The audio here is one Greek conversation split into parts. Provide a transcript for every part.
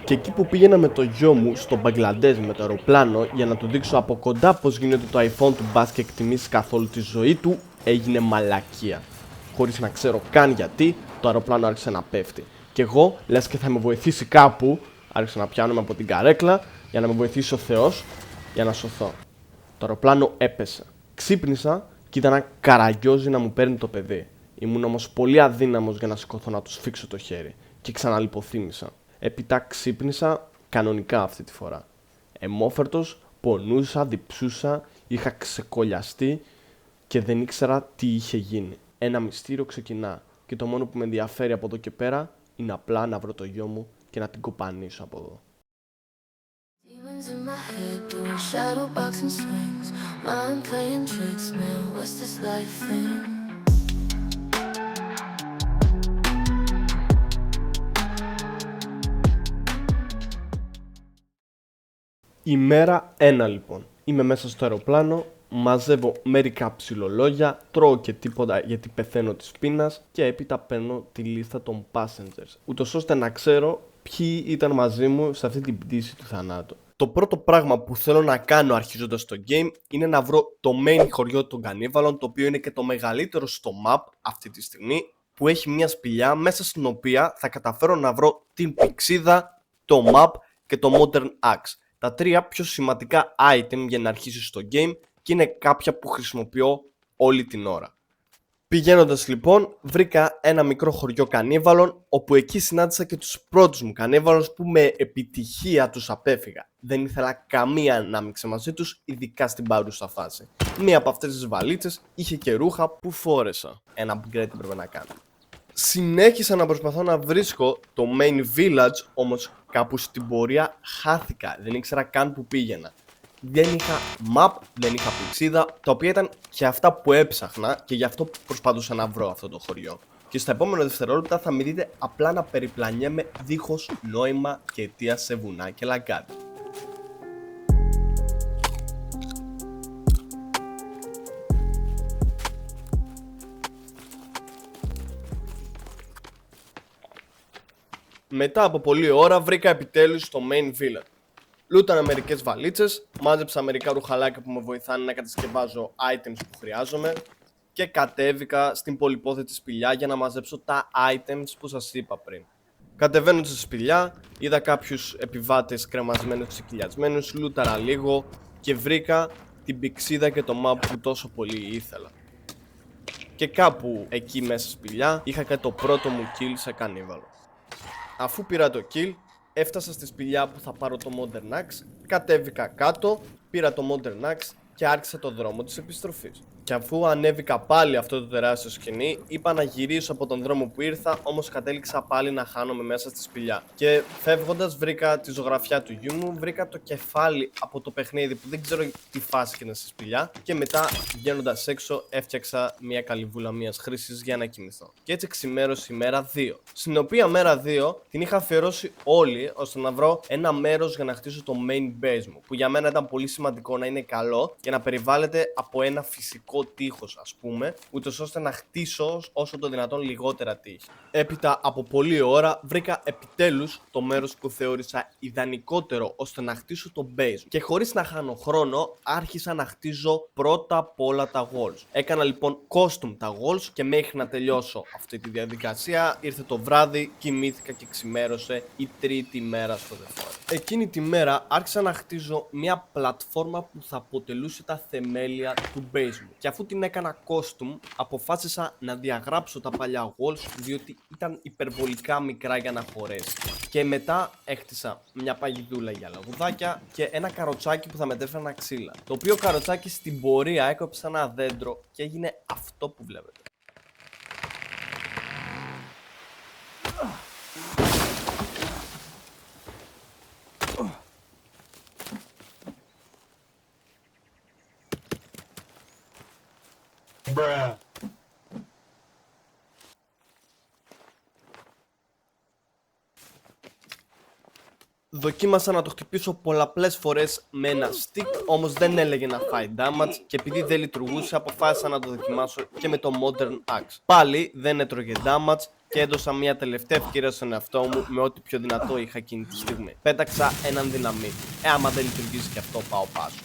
Και εκεί που πήγαινα με το γιο μου στο Μπαγκλαντές με το αεροπλάνο για να του δείξω από κοντά πως γίνεται το iPhone του μπας και εκτιμήσει καθόλου τη ζωή του, έγινε μαλακία. Χωρίς να ξέρω καν γιατί, το αεροπλάνο άρχισε να πέφτει. Και εγώ, λες και θα με βοηθήσει κάπου, άρχισα να πιάνομαι από την καρέκλα για να με βοηθήσει ο Θεός για να σωθώ. Το αεροπλάνο έπεσε. Ξύπνησα και ήταν ένα καραγκιόζι να μου παίρνει το παιδί. Ήμουν όμως πολύ αδύναμος για να σηκωθώ να του σφίξω το χέρι και ξαναλιποθύμησα. Έπειτα ξύπνησα κανονικά αυτή τη φορά. Εμόφερτος, πονούσα, διψούσα, είχα ξεκολλιαστεί και δεν ήξερα τι είχε γίνει. Ένα μυστήριο ξεκινά και το μόνο που με ενδιαφέρει από εδώ και πέρα είναι απλά να βρω το γιο μου και να την κοπανίσω από εδώ. Demons in my head, doing shadow boxing swings. Mind playing tricks, man, what's this life thing? Ημέρα 1 λοιπόν. Είμαι μέσα στο αεροπλάνο, μαζεύω μερικά ψιλολόγια, τρώω και τίποτα γιατί πεθαίνω της πείνας και έπειτα παίρνω τη λίστα των passengers, ούτως ώστε να ξέρω ποιοι ήταν μαζί μου σε αυτή την πτήση του θανάτου. Το πρώτο πράγμα που θέλω να κάνω αρχίζοντας το game είναι να βρω το main χωριό των Κανίβαλων, το οποίο είναι και το μεγαλύτερο στο map αυτή τη στιγμή, που έχει μια σπηλιά μέσα στην οποία θα καταφέρω να βρω την πηξίδα, το map και το modern axe. Τα τρία πιο σημαντικά item για να αρχίσεις το game και είναι κάποια που χρησιμοποιώ όλη την ώρα. Πηγαίνοντας λοιπόν, βρήκα ένα μικρό χωριό κανίβαλων, όπου εκεί συνάντησα και τους πρώτους μου κανίβαλους που με επιτυχία τους απέφυγα. Δεν ήθελα καμία ανάμειξη μαζί τους, ειδικά στην παρούσα φάση. Μία από αυτές τις βαλίτσες είχε και ρούχα που φόρεσα. Ένα upgrade πρέπει να κάνω. Συνέχισα να προσπαθώ να βρίσκω το main village, όμως κάπου στην πορεία χάθηκα, δεν ήξερα καν που πήγαινα. Δεν είχα map, δεν είχα πηξίδα, τα οποία ήταν και αυτά που έψαχνα και γι' αυτό προσπαθούσα να βρω αυτό το χωριό. Και στα επόμενα δευτερόλεπτα θα με δείτε απλά να περιπλανιέμαι δίχως νόημα και αιτία σε βουνά και λαγκάδι. Μετά από πολλή ώρα βρήκα επιτέλους το main village. Λούτανα μερικές βαλίτσες, μάζεψα μερικά ρουχαλάκια που με βοηθάνε να κατασκευάζω items που χρειάζομαι και κατέβηκα στην πολυπόθετη σπηλιά για να μαζέψω τα items που σας είπα πριν. Κατεβαίνοντας στη σπηλιά, είδα κάποιους επιβάτες κρεμασμένους, ξεκυλιασμένους, λούταρα λίγο και βρήκα την πηξίδα και το map που τόσο πολύ ήθελα. Και κάπου εκεί μέσα στη σπηλιά είχα και το πρώτο μου kill σε κανίβαλο. Αφού πήρα το kill, έφτασα στη σπηλιά που θα πάρω το Modern Axe, κατέβηκα κάτω, πήρα το Modern Axe και άρχισα το δρόμο της επιστροφής. Και αφού ανέβηκα πάλι αυτό το τεράστιο σκηνή, είπα να γυρίσω από τον δρόμο που ήρθα, όμως κατέληξα πάλι να χάνομαι μέσα στη σπηλιά. Και φεύγοντας βρήκα τη ζωγραφιά του γιού μου, βρήκα το κεφάλι από το παιχνίδι που δεν ξέρω τι φάση ήταν στη σπηλιά και μετά βγαίνοντας έξω έφτιαξα μια καλυβούλα μιας χρήσης για να κοιμηθώ. Και έτσι ξημέρωσε η μέρα 2. Στην οποία μέρα 2 την είχα αφιερώσει όλη ώστε να βρω ένα μέρος για να χτίσω το main base μου, που για μένα ήταν πολύ σημαντικό να είναι καλό και να περιβάλλεται από ένα φυσικό τείχος, ας πούμε, ούτως ώστε να χτίσω όσο το δυνατόν λιγότερα τείχη. Έπειτα από πολλή ώρα βρήκα επιτέλους το μέρος που θεώρησα ιδανικότερο ώστε να χτίσω το base. Και χωρίς να χάνω χρόνο, άρχισα να χτίζω πρώτα απ' όλα τα walls. Έκανα λοιπόν custom τα walls και μέχρι να τελειώσω αυτή τη διαδικασία ήρθε το βράδυ, κοιμήθηκα και ξημέρωσε η τρίτη μέρα στο δεφόρο. Εκείνη τη μέρα άρχισα να χτίζω μια πλατφόρμα που θα αποτελούσε τα θεμέλια του base μου. Και αφού την έκανα costume, αποφάσισα να διαγράψω τα παλιά walls, διότι ήταν υπερβολικά μικρά για να χωρέσει. Και μετά έχτισα μια παγιδούλα για λαγουδάκια και ένα καροτσάκι που θα μετέφρανα ξύλα. Το οποίο καροτσάκι στην πορεία έκοψε ένα δέντρο και έγινε αυτό που βλέπετε. Δοκίμασα να το χτυπήσω πολλαπλές φορές με ένα stick, όμως δεν έλεγε να φάει damage και επειδή δεν λειτουργούσε αποφάσισα να το δοκιμάσω και με το Modern Axe. Πάλι δεν έτρωγε damage και έδωσα μια τελευταία ευκαιρία στον εαυτό μου με ό,τι πιο δυνατό είχα εκείνη τη στιγμή. Πέταξα έναν δυναμίτη. Άμα δεν λειτουργήσει και αυτό πάω πάσο.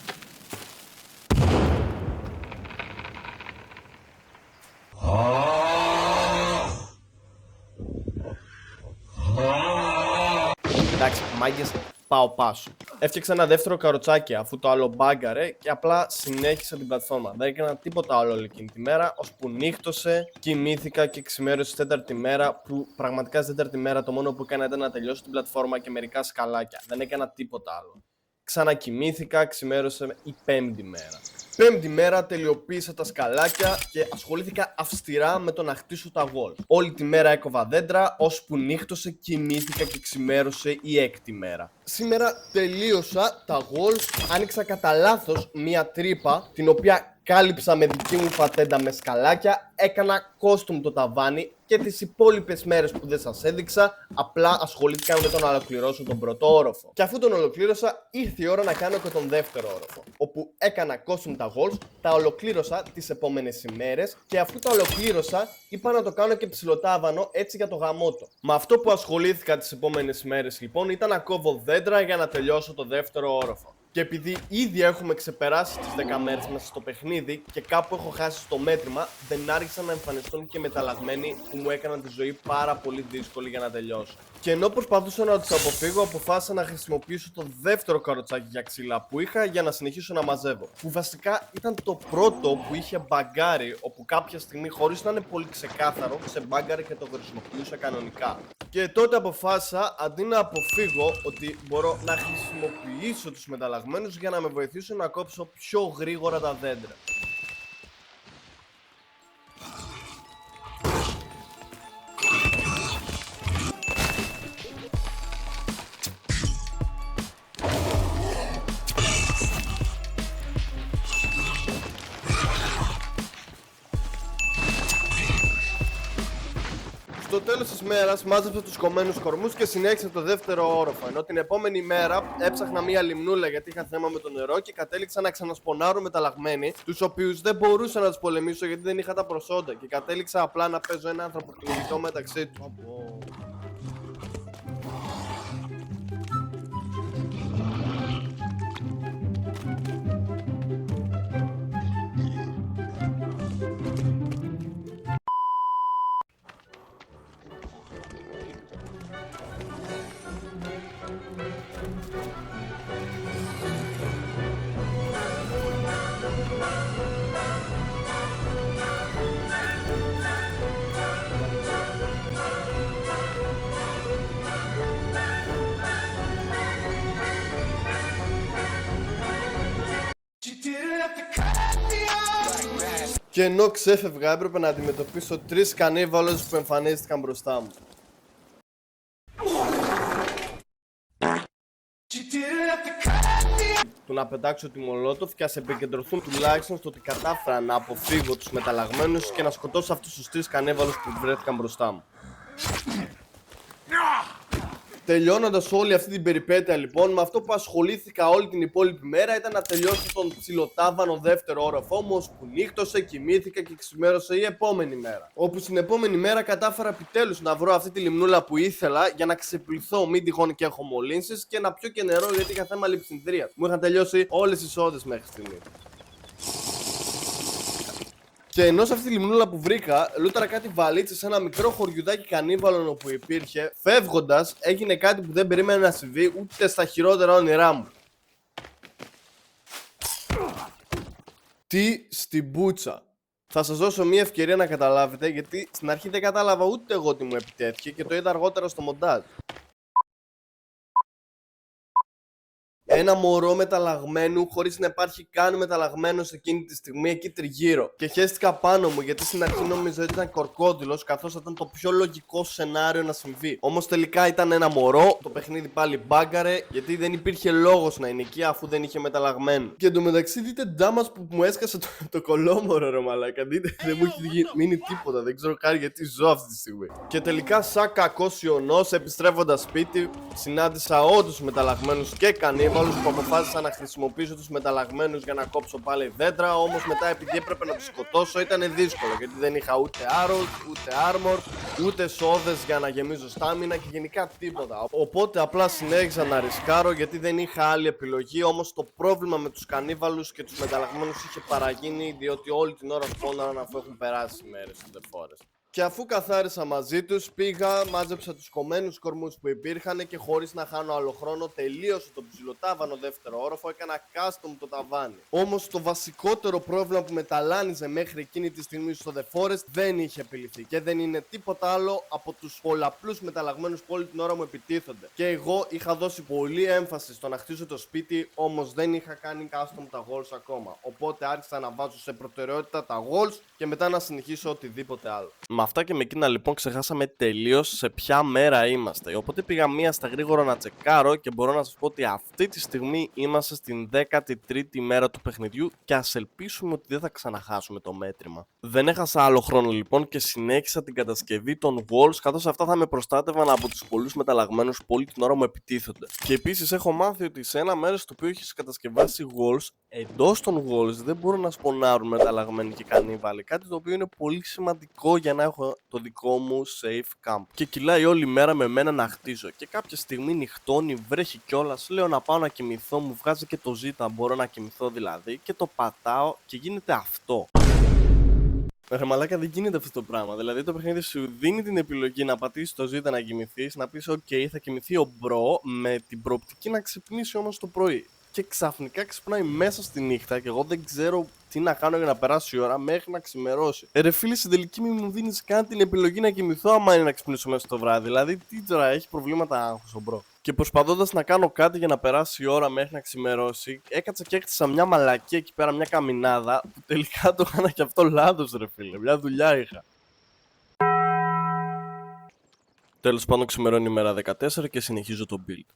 Εντάξει, μάγκες, πάω πάσο. Έφτιαξα ένα δεύτερο καροτσάκι αφού το άλλο μπάγκαρε και απλά συνέχισα την πλατφόρμα. Δεν έκανα τίποτα άλλο όλη εκείνη τη μέρα, ώσπου νύχτωσε, κοιμήθηκα και ξημέρωσε στη τέταρτη μέρα. Που πραγματικά στη τέταρτη μέρα το μόνο που έκανα ήταν να τελειώσω την πλατφόρμα και μερικά σκαλάκια. Δεν έκανα τίποτα άλλο. Ξανακοιμήθηκα, ξημέρωσε η πέμπτη μέρα. Πέμπτη μέρα τελειοποίησα τα σκαλάκια και ασχολήθηκα αυστηρά με το να χτίσω τα walls. Όλη τη μέρα έκοβα δέντρα, ώσπου νύχτωσε, κοιμήθηκα και ξημέρωσε η έκτη μέρα. Σήμερα τελείωσα τα walls, άνοιξα κατά λάθος μία τρύπα, την οποία κάλυψα με δική μου πατέντα με σκαλάκια, έκανα custom το ταβάνι και τις υπόλοιπες μέρες που δεν σας έδειξα, απλά ασχολήθηκα με το να ολοκληρώσω τον πρώτο όροφο. Και αφού τον ολοκλήρωσα, ήρθε η ώρα να κάνω και τον δεύτερο όροφο, όπου έκανα custom τα walls, τα ολοκλήρωσα τις επόμενες ημέρες και αφού τα ολοκλήρωσα, είπα να το κάνω και ψιλοτάβανο έτσι για το γαμότο. Με αυτό που ασχολήθηκα τις επόμενες μέρες λοιπόν ήταν να κόβω δέντρα για να τελειώσω το δεύτερο όροφο. Και επειδή ήδη έχουμε ξεπεράσει τις 10 μέρες μέσα στο παιχνίδι και κάπου έχω χάσει το μέτρημα, δεν άρχισαν να εμφανιστούν και μεταλλαγμένοι που μου έκαναν τη ζωή πάρα πολύ δύσκολη για να τελειώσω. Και ενώ προσπαθούσα να τους αποφύγω, αποφάσισα να χρησιμοποιήσω το δεύτερο καροτσάκι για ξύλα που είχα για να συνεχίσω να μαζεύω. Που βασικά ήταν το πρώτο που είχε μπαγκάρει, όπου κάποια στιγμή, χωρίς να είναι πολύ ξεκάθαρο, σε μπάγκαρε και το χρησιμοποιούσα κανονικά. Και τότε αποφάσισα, αντί να αποφύγω, ότι μπορώ να χρησιμοποιήσω τους μεταλλαγμένους για να με βοηθήσουν να κόψω πιο γρήγορα τα δέντρα. Στο τέλος της μέρας μάζεψα τους κομμένους κορμούς και συνέχισα το δεύτερο όροφο. Ενώ την επόμενη μέρα έψαχνα μία λιμνούλα γιατί είχα θέμα με το νερό και κατέληξα να ξανασπονάρω μεταλλαγμένοι, τους οποίους δεν μπορούσα να τους πολεμήσω γιατί δεν είχα τα προσόντα. Και κατέληξα απλά να παίζω ένα ανθρωποκυνηγητό μεταξύ τους. Και ενώ ξέφευγα έπρεπε να αντιμετωπίσω 3 κανίβαλους που εμφανίστηκαν μπροστά μου. Του να πετάξω τη Μολότοφ και ας επικεντρωθούν τουλάχιστον στο ότι κατάφερα να αποφύγω τους μεταλλαγμένους και να σκοτώσω αυτούς τους 3 κανίβαλους που βρέθηκαν μπροστά μου. Τελειώνοντας όλη αυτή την περιπέτεια λοιπόν, με αυτό που ασχολήθηκα όλη την υπόλοιπη μέρα ήταν να τελειώσω τον ψιλοτάβανο δεύτερο όροφό μου, ώσπου νύχτωσε, κοιμήθηκα και ξημέρωσε η επόμενη μέρα. Όπου στην επόμενη μέρα κατάφερα επιτέλους να βρω αυτή τη λιμνούλα που ήθελα για να ξεπληθώ, μην τυχόν και έχω μολύνσεις και να πιω και νερό γιατί είχα θέμα λειψινδρίας. Μου είχαν τελειώσει όλες οι σόδες μέχρι στιγμή. Και ενώ σε αυτή τη λιμνούλα που βρήκα, λούταρα κάτι βαλίτσες σε ένα μικρό χωριουδάκι κανίβαλων όπου υπήρχε. Φεύγοντας, έγινε κάτι που δεν περίμενα να συμβεί ούτε στα χειρότερα όνειρά μου. Τι στην μπούτσα. Θα σας δώσω μια ευκαιρία να καταλάβετε, γιατί στην αρχή δεν κατάλαβα ούτε εγώ τι μου επιτέθηκε και το είδα αργότερα στο μοντάζ. ένα μωρό μεταλλαγμένου χωρίς να υπάρχει καν μεταλλαγμένος εκείνη τη στιγμή εκεί τριγύρω. Και χαίστηκα πάνω μου γιατί στην αρχή νόμιζα ότι ήταν κορκόδιλος, καθώς ήταν το πιο λογικό σενάριο να συμβεί. Όμως τελικά ήταν ένα μωρό, το παιχνίδι πάλι μπάγκαρε γιατί δεν υπήρχε λόγος να είναι εκεί αφού δεν είχε μεταλλαγμένο. Και εντωμεταξύ δείτε ντάμας που μου έσκασε το κολόμορο ρε μαλάκα. Δείτε, δεν μου έχει μείνει τίποτα, δεν ξέρω καν γιατί ζω αυτή τη στιγμή. Και τελικά σαν κακός ιονός επιστρέφοντας σπίτι συνάντησα όντως μεταλλαγμένους και κανίβαλους που αποφάσισαν να χρησιμοποιήσω τους μεταλλαγμένους για να κόψω πάλι δέντρα. Όμως μετά επειδή έπρεπε να τους σκοτώσω ήταν δύσκολο γιατί δεν είχα ούτε arrows, ούτε armor, ούτε σόδες για να γεμίζω στάμινα και γενικά τίποτα. Οπότε απλά συνέχισα να ρισκάρω γιατί δεν είχα άλλη επιλογή. Όμως το πρόβλημα με τους κανίβαλους και τους μεταλλαγμένους είχε παραγίνει διότι όλη την ώρα φώναραν αφού έχουν περάσει μέρες στις δεφόρες. Και αφού καθάρισα μαζί τους, πήγα, μάζεψα τους κομμένους κορμούς που υπήρχαν και χωρίς να χάνω άλλο χρόνο τελείωσα το ψιλοτάβανο δεύτερο όροφο, έκανα custom το ταβάνι. Όμως το βασικότερο πρόβλημα που με ταλάνιζε μέχρι εκείνη τη στιγμή στο The Forest δεν είχε επιληθεί και δεν είναι τίποτα άλλο από τους πολλαπλούς μεταλλαγμένους που όλη την ώρα μου επιτίθονται. Και εγώ είχα δώσει πολύ έμφαση στο να χτίσω το σπίτι, όμως δεν είχα κάνει custom τα walls ακόμα. Οπότε άρχισα να βάζω σε προτεραιότητα τα walls και μετά να συνεχίσω οτιδήποτε άλλο. Με αυτά και με εκείνα λοιπόν ξεχάσαμε τελείως σε ποια μέρα είμαστε. Οπότε πήγα μία στα γρήγορα να τσεκάρω και μπορώ να σας πω ότι αυτή τη στιγμή είμαστε στην 13η μέρα του παιχνιδιού και ας ελπίσουμε ότι δεν θα ξαναχάσουμε το μέτρημα. Δεν έχασα άλλο χρόνο λοιπόν και συνέχισα την κατασκευή των walls, καθώς αυτά θα με προστάτευαν από τους πολλούς μεταλλαγμένους που όλη την ώρα μου επιτίθονται. Και επίσης έχω μάθει ότι σε ένα μέρος το οποίο έχεις κατασκευάσει walls, εντός των walls δεν μπορούν να σπονάρουν μεταλλαγμένοι και κανίβαλοι. Κάτι το οποίο είναι πολύ σημαντικό για να έχω το δικό μου safe camp. Και κυλάει όλη μέρα με μένα να χτίζω. Και κάποια στιγμή νυχτώνει, βρέχει κιόλας. Λέω να πάω να κοιμηθώ, μου βγάζει και το ζήτα. Μπορώ να κοιμηθώ δηλαδή. Και το πατάω και γίνεται αυτό. Ρε μαλάκα, δεν γίνεται αυτό το πράγμα. Δηλαδή το παιχνίδι σου δίνει την επιλογή να πατήσεις το ζήτα να κοιμηθείς, να πεις OK, θα κοιμηθεί ο μπρο, με την προοπτική να ξυπνήσει όμως το πρωί. Και ξαφνικά ξυπνάει μέσα στη νύχτα και εγώ δεν ξέρω τι να κάνω για να περάσει η ώρα μέχρι να ξημερώσει. Ρε φίλε, στην τελική μου δίνεις καν την επιλογή να κοιμηθώ άμα είναι να ξυπνήσω μέσα στο βράδυ. Δηλαδή, τι τώρα, έχει προβλήματα άγχος ο μπρο. Και προσπαθώντας να κάνω κάτι για να περάσει η ώρα μέχρι να ξημερώσει, έκατσα και έκτισα μια μαλακία εκεί πέρα, μια καμινάδα, που τελικά το έκανα και αυτό λάθος, ρε φίλε. Μια δουλειά είχα. Τέλος πάντων, ξημερώνει η μέρα 14 και συνεχίζω το build.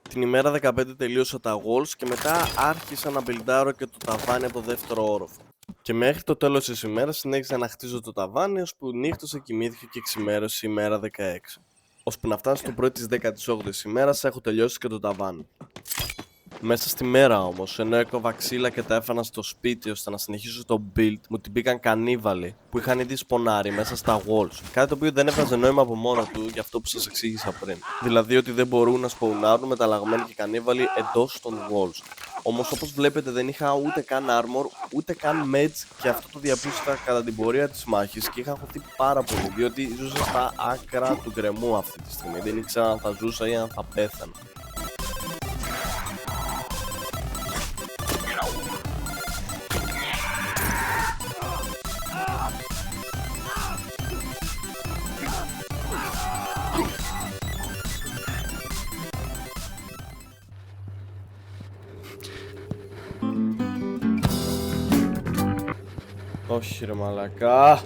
Την ημέρα 15 τελείωσα τα walls και μετά άρχισα να μπιλντάρω και το ταβάνι από το δεύτερο όροφο. Και μέχρι το τέλος της ημέρας συνέχισα να χτίζω το ταβάνι, ώσπου νύχτωσε, κοιμήθηκε και ξημέρωσε η μέρα 16. Ώσπου να φτάσει στο πρωί της 18ης ημέρας έχω τελειώσει και το ταβάνι. Μέσα στη μέρα όμως, ενώ έκοβα ξύλα και τα έφανα στο σπίτι ώστε να συνεχίσω το build, μου την πήγαν κανίβαλοι που είχαν ήδη σπονάρει μέσα στα walls. Κάτι το οποίο δεν έβγαζε νόημα από μόνο του για αυτό που σας εξήγησα πριν. Δηλαδή ότι δεν μπορούν να σπονάρουν μεταλλαγμένοι και κανίβαλοι εντός των walls. Όμως όπως βλέπετε δεν είχα ούτε καν armor, ούτε καν mage και αυτό το διαπίστωσα κατά την πορεία της μάχης και είχα χωθεί πάρα πολύ διότι ζούσα στα άκρα του γκρεμού αυτή τη στιγμή. Δεν ήξερα αν θα ζούσα ή αν θα πέθανα. Όχι ρε μαλακά.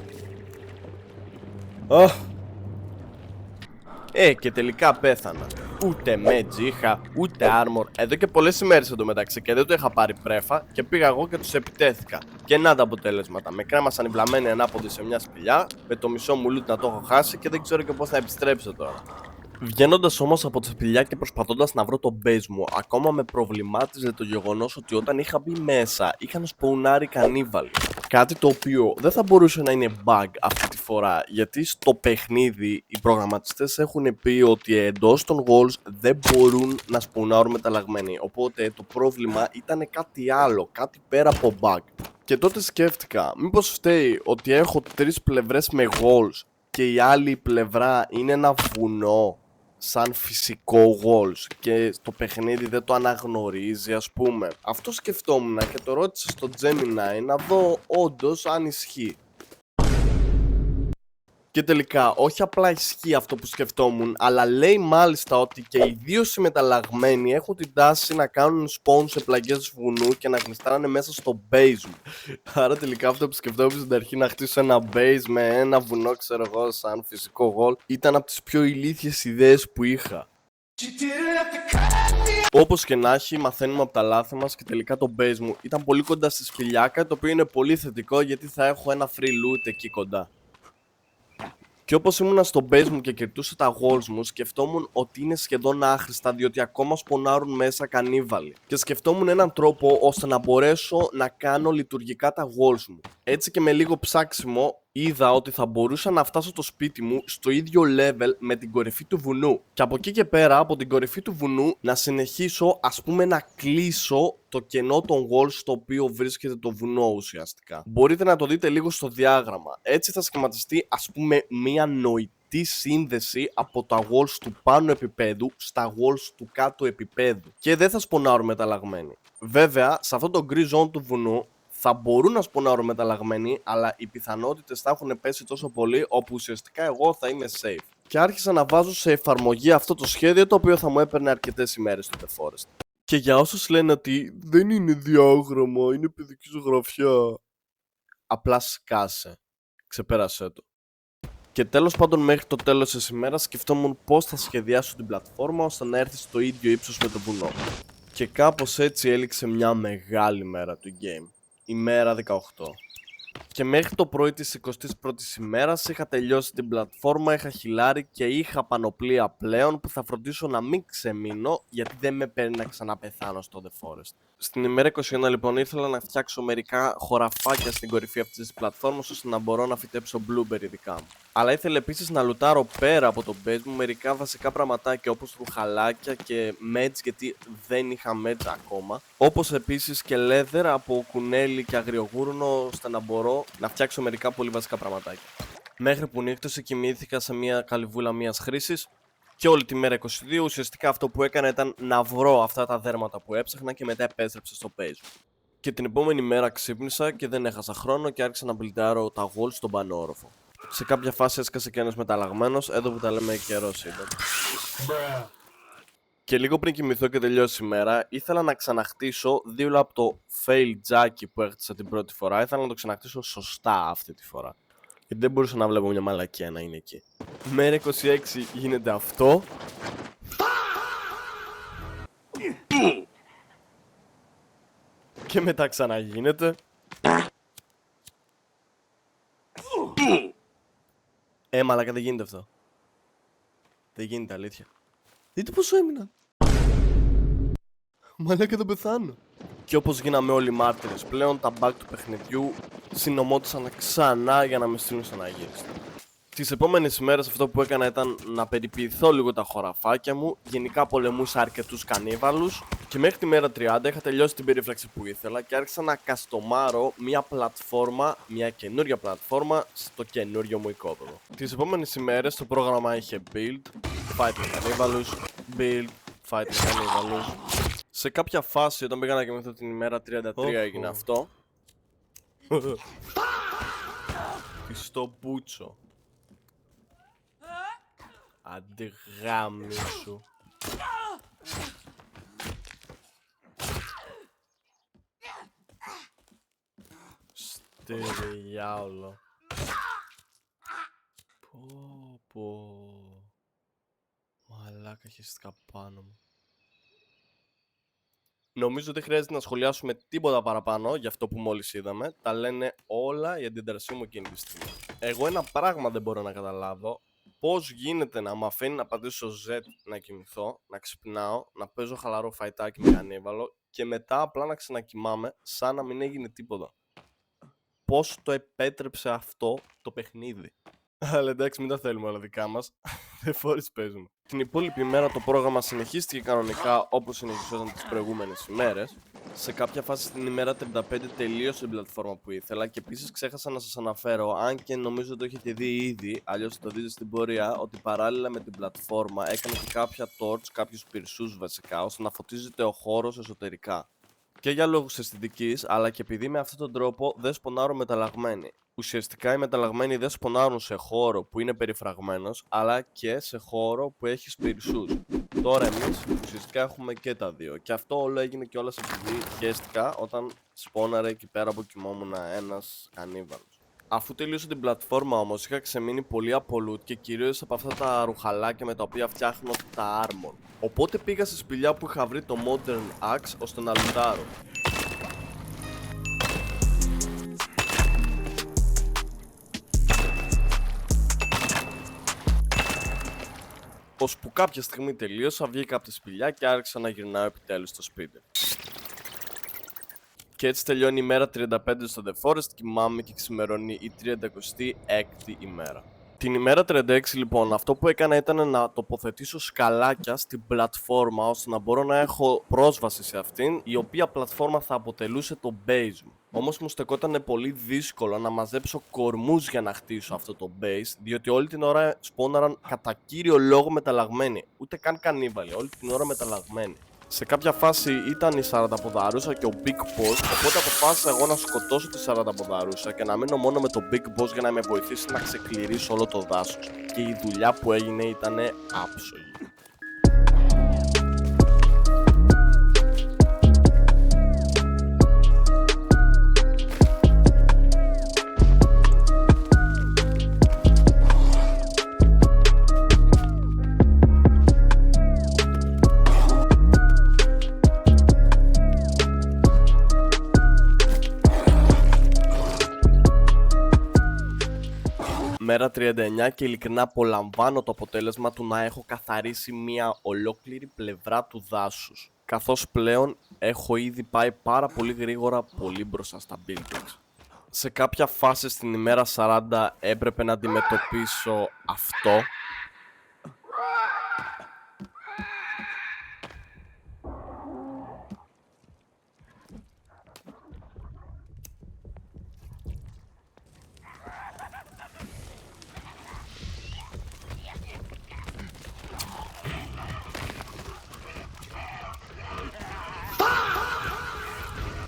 Και τελικά πέθανα. Ούτε mage είχα, ούτε armor. Εδώ και πολλές ημέρες εντωμεταξύ και δεν το είχα πάρει πρέφα και πήγα εγώ και τους επιτέθηκα. Και να τα αποτέλεσματα. Με κρέμασαν οι βλαμμένοι ανάποδοι σε μια σπηλιά, με το μισό μου loot να το έχω χάσει και δεν ξέρω και πώς θα επιστρέψω τώρα. Βγαίνοντας όμως από τη σπηλιά και προσπαθώντας να βρω το base μου, ακόμα με προβλημάτιζε το γεγονός ότι όταν είχα μπει μέσα είχαν σπονάρει κανίβαλοι. Κάτι το οποίο δεν θα μπορούσε να είναι bug αυτή τη φορά, γιατί στο παιχνίδι οι προγραμματιστές έχουν πει ότι εντός των walls δεν μπορούν να σπονάρουν μεταλλαγμένοι. Οπότε το πρόβλημα ήταν κάτι άλλο, κάτι πέρα από bug. Και τότε σκέφτηκα, μήπως φταίει ότι έχω τρεις πλευρές με walls και η άλλη πλευρά είναι ένα βουνό σαν φυσικό walls και το παιχνίδι δεν το αναγνωρίζει ας πούμε. Αυτό σκεφτόμουν και το ρώτησα στο Gemini να δω όντως αν ισχύει. Και τελικά, όχι απλά ισχύει αυτό που σκεφτόμουν, αλλά λέει μάλιστα ότι και οι δύο συμμεταλλαγμένοι έχουν την τάση να κάνουν spawn σε πλαγιές βουνού και να γλιστράνε μέσα στο base μου. Άρα τελικά αυτό που σκεφτόμουν στην αρχή να χτίσω ένα base με ένα βουνό, ξέρω εγώ, σαν φυσικό wall, ήταν από τις πιο ηλίθιες ιδέες που είχα. Όπως και να έχει, μαθαίνουμε από τα λάθη μας και τελικά το base μου ήταν πολύ κοντά στη σπηλιάκα, το οποίο είναι πολύ θετικό γιατί θα έχω ένα free loot εκεί κοντά. Και όπως ήμουνα στο base μου και κερτούσα τα walls μου, σκεφτόμουν ότι είναι σχεδόν άχρηστα διότι ακόμα σπονάρουν μέσα κανίβαλοι. Και σκεφτόμουν έναν τρόπο ώστε να μπορέσω να κάνω λειτουργικά τα walls μου. Έτσι και με λίγο ψάξιμο είδα ότι θα μπορούσα να φτάσω το σπίτι μου στο ίδιο level με την κορυφή του βουνού. Και από εκεί και πέρα, από την κορυφή του βουνού, να συνεχίσω ας πούμε να κλείσω το κενό των walls στο οποίο βρίσκεται το βουνό ουσιαστικά. Μπορείτε να το δείτε λίγο στο διάγραμμα. Έτσι θα σχηματιστεί ας πούμε μία νοητή σύνδεση από τα walls του πάνω επίπεδου στα walls του κάτω επίπεδου. Και δεν θα σπονάρουν μεταλλαγμένοι. Βέβαια, σε αυτό το green zone του βουνού θα μπορούν να σπονάρουν μεταλλαγμένοι, αλλά οι πιθανότητες θα έχουν πέσει τόσο πολύ όπου ουσιαστικά εγώ θα είμαι safe. Και άρχισα να βάζω σε εφαρμογή αυτό το σχέδιο το οποίο θα μου έπαιρνε αρκετές ημέρες στο The Forest. Και για όσους λένε ότι δεν είναι διάγραμμα, είναι παιδική ζωγραφιά, απλά σκάσε. Ξεπέρασέ το. Και τέλος πάντων μέχρι το τέλος της ημέρας σκεφτόμουν πώς θα σχεδιάσω την πλατφόρμα ώστε να έρθει στο ίδιο ύψος με το βουνό. Και κάπως έτσι έληξε μια μεγάλη μέρα του game. Ημέρα 18. Και μέχρι το πρωί της 21ης ημέρας είχα τελειώσει την πλατφόρμα, είχα χιλάρει και είχα πανοπλία πλέον που θα φροντίσω να μην ξεμείνω γιατί δεν με παίρνει να ξαναπεθάνω στο The Forest. Στην ημέρα 21 λοιπόν ήθελα να φτιάξω μερικά χωραφάκια στην κορυφή αυτής της πλατφόρμας ώστε να μπορώ να φυτέψω blueberry δικά μου. Αλλά ήθελα επίσης να λουτάρω πέρα από το base μου μερικά βασικά πραγματάκια όπως ρουχαλάκια και meds γιατί δεν είχα meds ακόμα. Όπως επίσης και leather από κουνέλι και αγριογούρνο ώστε να μπορώ να φτιάξω μερικά πολύ βασικά πραγματάκια. Μέχρι που νύχτωσε κοιμήθηκα σε μια καλυβούλα μιας χρήσης και όλη τη μέρα 22 ουσιαστικά αυτό που έκανα ήταν να βρω αυτά τα δέρματα που έψαχνα και μετά επέστρεψα στο base. Και την επόμενη μέρα ξύπνησα και δεν έχασα χρόνο και άρχισα να μπιλντάρω τα walls στον πάνω όροφο. Σε κάποια φάση έσκασε και ένας μεταλλαγμένος, εδώ που τα λέμε καιρός ήταν. Και λίγο πριν κοιμηθώ και τελειώσει η μέρα, ήθελα να ξαναχτίσω δίπλα από το fail jacky που έχτισα την πρώτη φορά. Ήθελα να το ξαναχτίσω σωστά αυτή τη φορά. Γιατί δεν μπορούσα να βλέπω μια μαλακία να είναι εκεί. Μέρα 26 γίνεται αυτό. Και μετά ξαναγίνεται. Μαλάκα δεν γίνεται αυτό. Δεν γίνεται αλήθεια. Δείτε πόσο έμεινα. Μαλάκα δεν πεθάνω. Και όπως γίναμε όλοι μάρτυρες πλέον, τα bug του παιχνιδιού συνομώτησαν ξανά για να με στείλουν στον αγύριστο. Τις επόμενες ημέρες αυτό που έκανα ήταν να περιποιηθώ λίγο τα χωραφάκια μου. Γενικά πολεμούσα αρκετούς κανίβαλους. Και μέχρι τη μέρα 30 είχα τελειώσει την περίφραξη που ήθελα και άρχισα να καστομάρω μια πλατφόρμα, μια καινούρια πλατφόρμα στο καινούριο μου οικόπεδο. Τις επόμενες ημέρες το πρόγραμμα είχε build, fight με κανίβαλους, build, fight με κανίβαλους. Σε κάποια φάση όταν πήγα να κοιμηθώ την ημέρα 33 έγινε αυτό. Πιστό μπούτσο. Άντε γάμισου. Στεριάολο. Πω. Μαλάκα χεστικά πάνω μου. Νομίζω ότι χρειάζεται να σχολιάσουμε τίποτα παραπάνω για αυτό που μόλις είδαμε. Τα λένε όλα η αντίδρασή μου εκείνη τη στιγμή. Εγώ ένα πράγμα δεν μπορώ να καταλάβω. Πώς γίνεται να με αφήνει να πατήσω Z να κοιμηθώ, να ξυπνάω, να παίζω χαλαρό φαϊτάκι με κανίβαλο και μετά απλά να ξανακοιμάμαι σαν να μην έγινε τίποτα. Πώς το επέτρεψε αυτό το παιχνίδι. Αλλά εντάξει, μην τα θέλουμε όλα δικά μας. Δεν φορείς παίζουμε. Την υπόλοιπη μέρα το πρόγραμμα συνεχίστηκε κανονικά όπως συνεχιζόταν τις προηγούμενες ημέρες. Σε κάποια φάση στην ημέρα 35 τελείωσε η πλατφόρμα που ήθελα και επίσης ξέχασα να σας αναφέρω, αν και νομίζω το έχετε δει ήδη, αλλιώς το δείτε στην πορεία, ότι παράλληλα με την πλατφόρμα έκανα και κάποια torch, κάποιους πυρσούς βασικά, ώστε να φωτίζεται ο χώρος εσωτερικά. Και για λόγους αισθητικής, αλλά και επειδή με αυτόν τον τρόπο δεν σπονάρουν μεταλλαγμένοι. Ουσιαστικά οι μεταλλαγμένοι δεν σπονάρουν σε χώρο που είναι περιφραγμένος, αλλά και σε χώρο που έχει σπυρσούς. Τώρα εμείς ουσιαστικά έχουμε και τα δύο. Και αυτό όλο έγινε κιόλας επειδή χαίστηκα όταν σπόναρε εκεί πέρα που κοιμόμουν ένας κανίβαλος. Αφού τελείωσα την πλατφόρμα όμως, είχα ξεμείνει πολύ από loot και κυρίως από αυτά τα ρουχαλάκια με τα οποία φτιάχνω τα armor. Οπότε πήγα στη σπηλιά που είχα βρει το Modern Axe ώστε να λουτάρω. Ώσπου κάποια στιγμή τελείωσα, βγήκα από τη σπηλιά και άρχισα να γυρνάω επιτέλους στο σπίτι. Και έτσι τελειώνει η μέρα 35 στο The Forest, κοιμάμαι και ξημερώνει η 36η ημέρα. Την ημέρα 36 λοιπόν, αυτό που έκανα ήταν να τοποθετήσω σκαλάκια στην πλατφόρμα ώστε να μπορώ να έχω πρόσβαση σε αυτήν, η οποία πλατφόρμα θα αποτελούσε το base μου. Όμως μου στεκόταν πολύ δύσκολο να μαζέψω κορμούς για να χτίσω αυτό το base, διότι όλη την ώρα σπόναραν κατά κύριο λόγο μεταλλαγμένοι. Ούτε καν κανίβαλοι, όλη την ώρα μεταλλαγμένοι. Σε κάποια φάση ήταν η 40 ποδαρούσα και ο Big Boss, οπότε αποφάσισα εγώ να σκοτώσω τη 40 ποδαρούσα και να μείνω μόνο με τον Big Boss για να με βοηθήσει να ξεκληρίσω όλο το δάσος. Και η δουλειά που έγινε ήταν άψογη. Μέρα 39 και ειλικρινά απολαμβάνω το αποτέλεσμα του να έχω καθαρίσει μια ολόκληρη πλευρά του δάσους. Καθώς πλέον έχω ήδη πάει πάρα πολύ γρήγορα πολύ μπροστά στα buildings. Σε κάποια φάση στην ημέρα 40 έπρεπε να αντιμετωπίσω αυτό.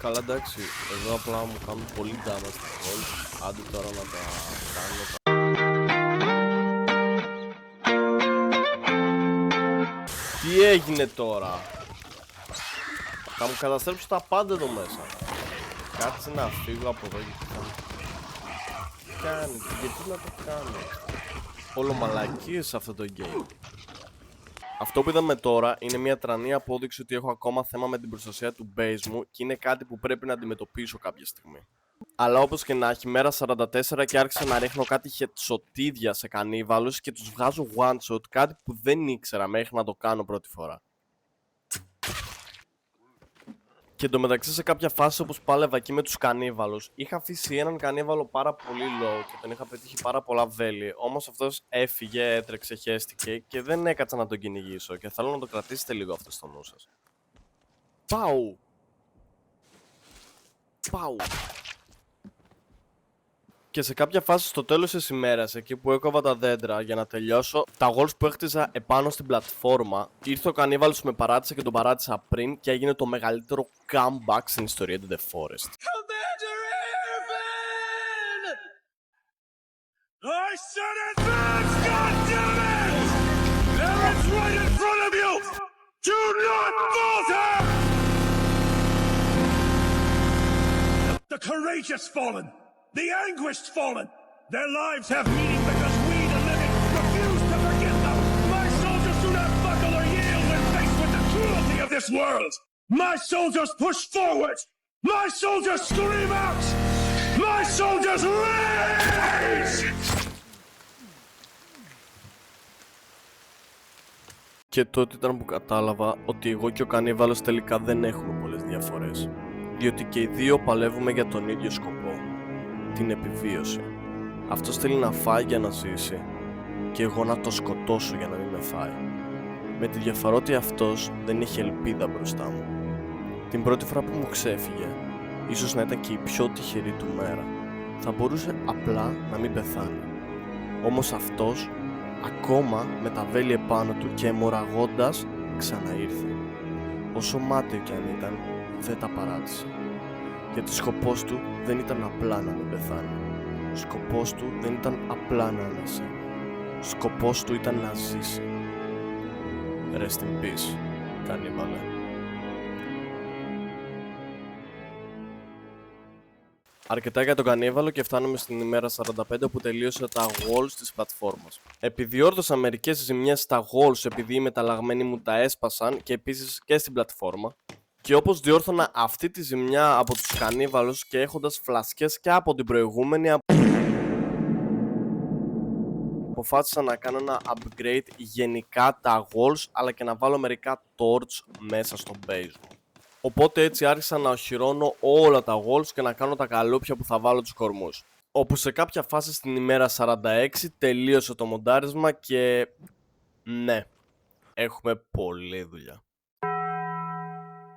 Καλά εντάξει, εδώ απλά μου κάνουν πολύ damage στα golf, άντε τώρα να τα κάνω. Τι έγινε τώρα? Θα μου καταστρέψω τα πάντα εδώ μέσα. Κάτσε να φύγω από εδώ γιατί θα μου κάνει, γιατί να το κάνω. Όλο μαλακίες σε αυτό το game. Αυτό που είδαμε τώρα είναι μια τρανή απόδειξη ότι έχω ακόμα θέμα με την προστασία του base μου και είναι κάτι που πρέπει να αντιμετωπίσω κάποια στιγμή. Αλλά όπως και να έχει, μέρα 44 και άρχισα να ρίχνω κάτι headshotίδια σε κανίβαλους και τους βγάζω one shot, κάτι που δεν ήξερα μέχρι να το κάνω πρώτη φορά. Και εντωμεταξύ σε κάποια φάση όπως πάλευα εκεί με τους κανίβαλους, είχα αφήσει έναν κανίβαλο πάρα πολύ low και τον είχα πετύχει πάρα πολλά βέλη. Όμως αυτός έφυγε, έτρεξε, χέστηκε και δεν έκατσα να τον κυνηγήσω και θέλω να το κρατήσετε λίγο αυτό στο νου σας. Πάου! Πάου! Και σε κάποια φάση στο τέλος της ημέρας, εκεί που έκοβα τα δέντρα για να τελειώσω, τα walls που έχτιζα επάνω στην πλατφόρμα, ήρθε ο κανίβαλος που με παράτησε και τον παράτησα πριν και έγινε το μεγαλύτερο comeback στην ιστορία του The Forest. Commander Irvin! I said advance, goddammit! There it's right in front of you! Do not falter! The courageous fallen! The anguished fallen! Their lives have meaning because we, the living, refuse to forget them! My soldiers do not buckle or yield when faced with the cruelty of this world! My soldiers push forward! My soldiers scream out! My soldiers rage! Και τότε ήταν που κατάλαβα ότι εγώ και ο κανίβαλος τελικά δεν έχουμε πολλές διαφορές. Διότι και οι δύο παλεύουμε για τον ίδιο σκοπό. Την επιβίωση. Αυτός θέλει να φάει για να ζήσει και εγώ να το σκοτώσω για να μην με φάει. Με τη διαφορά ότι αυτός δεν είχε ελπίδα μπροστά μου. Την πρώτη φορά που μου ξέφυγε, ίσως να ήταν και η πιο τυχερή του μέρα. Θα μπορούσε απλά να μην πεθάνει. Όμως αυτός, ακόμα με τα βέλη επάνω του και αιμορραγώντας, ξαναήρθε. Όσο μάταιο κι αν ήταν, δεν τα παράτησε. Γιατί σκοπός του δεν ήταν απλά να μην πεθάνει. Σκοπός του δεν ήταν απλά να ανασένει. Σκοπός του ήταν να ζήσει. Rest in peace, κανίβαλε. Αρκετά για τον κανίβαλο και φτάνουμε στην ημέρα 45 που τελείωσε τα goals της πλατφόρμας. Επιδιόρθωσα μερικές ζημιές στα goals επειδή οι μεταλλαγμένοι μου τα έσπασαν και επίσης και στην πλατφόρμα. Και όπως διόρθωνα αυτή τη ζημιά από τους κανίβαλους και έχοντας φλασκές και από την προηγούμενη, αποφάσισα να κάνω ένα upgrade γενικά τα walls αλλά και να βάλω μερικά torch μέσα στο base μου. Οπότε έτσι άρχισα να οχυρώνω όλα τα walls και να κάνω τα καλούπια που θα βάλω τους κορμούς. Όπου σε κάποια φάση στην ημέρα 46 τελείωσε το μοντάρισμα και ναι, έχουμε πολλή δουλειά.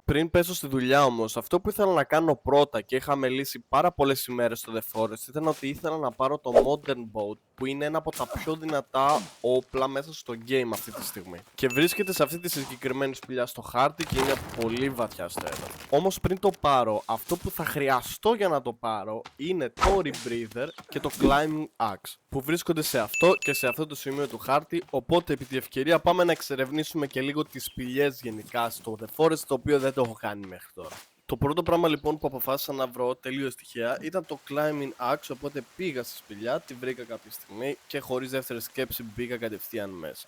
Πριν πέσω στη δουλειά όμως, αυτό που ήθελα να κάνω πρώτα και είχα μελήσει πάρα πολλές ημέρες στο The Forest ήταν ότι ήθελα να πάρω το Modern Boat που είναι ένα από τα πιο δυνατά όπλα μέσα στο game αυτή τη στιγμή. Και βρίσκεται σε αυτή τη συγκεκριμένη σπηλιά στο χάρτη και είναι πολύ βαθιά στο έδαφος. Όμως πριν το πάρω, αυτό που θα χρειαστώ για να το πάρω είναι το Rebreather και το Climbing Axe που βρίσκονται σε αυτό και σε αυτό το σημείο του χάρτη. Οπότε επί τη ευκαιρία πάμε να εξερευνήσουμε και λίγο τις σπηλιές γενικά στο The Forest, το οποίο δεν το έχω κάνει μέχρι τώρα. Το πρώτο πράγμα λοιπόν που αποφάσισα να βρω τελείως τυχαία ήταν το Climbing Axe, οπότε πήγα στη σπηλιά, τη βρήκα κάποια στιγμή και χωρίς δεύτερη σκέψη μπήκα κατευθείαν μέσα.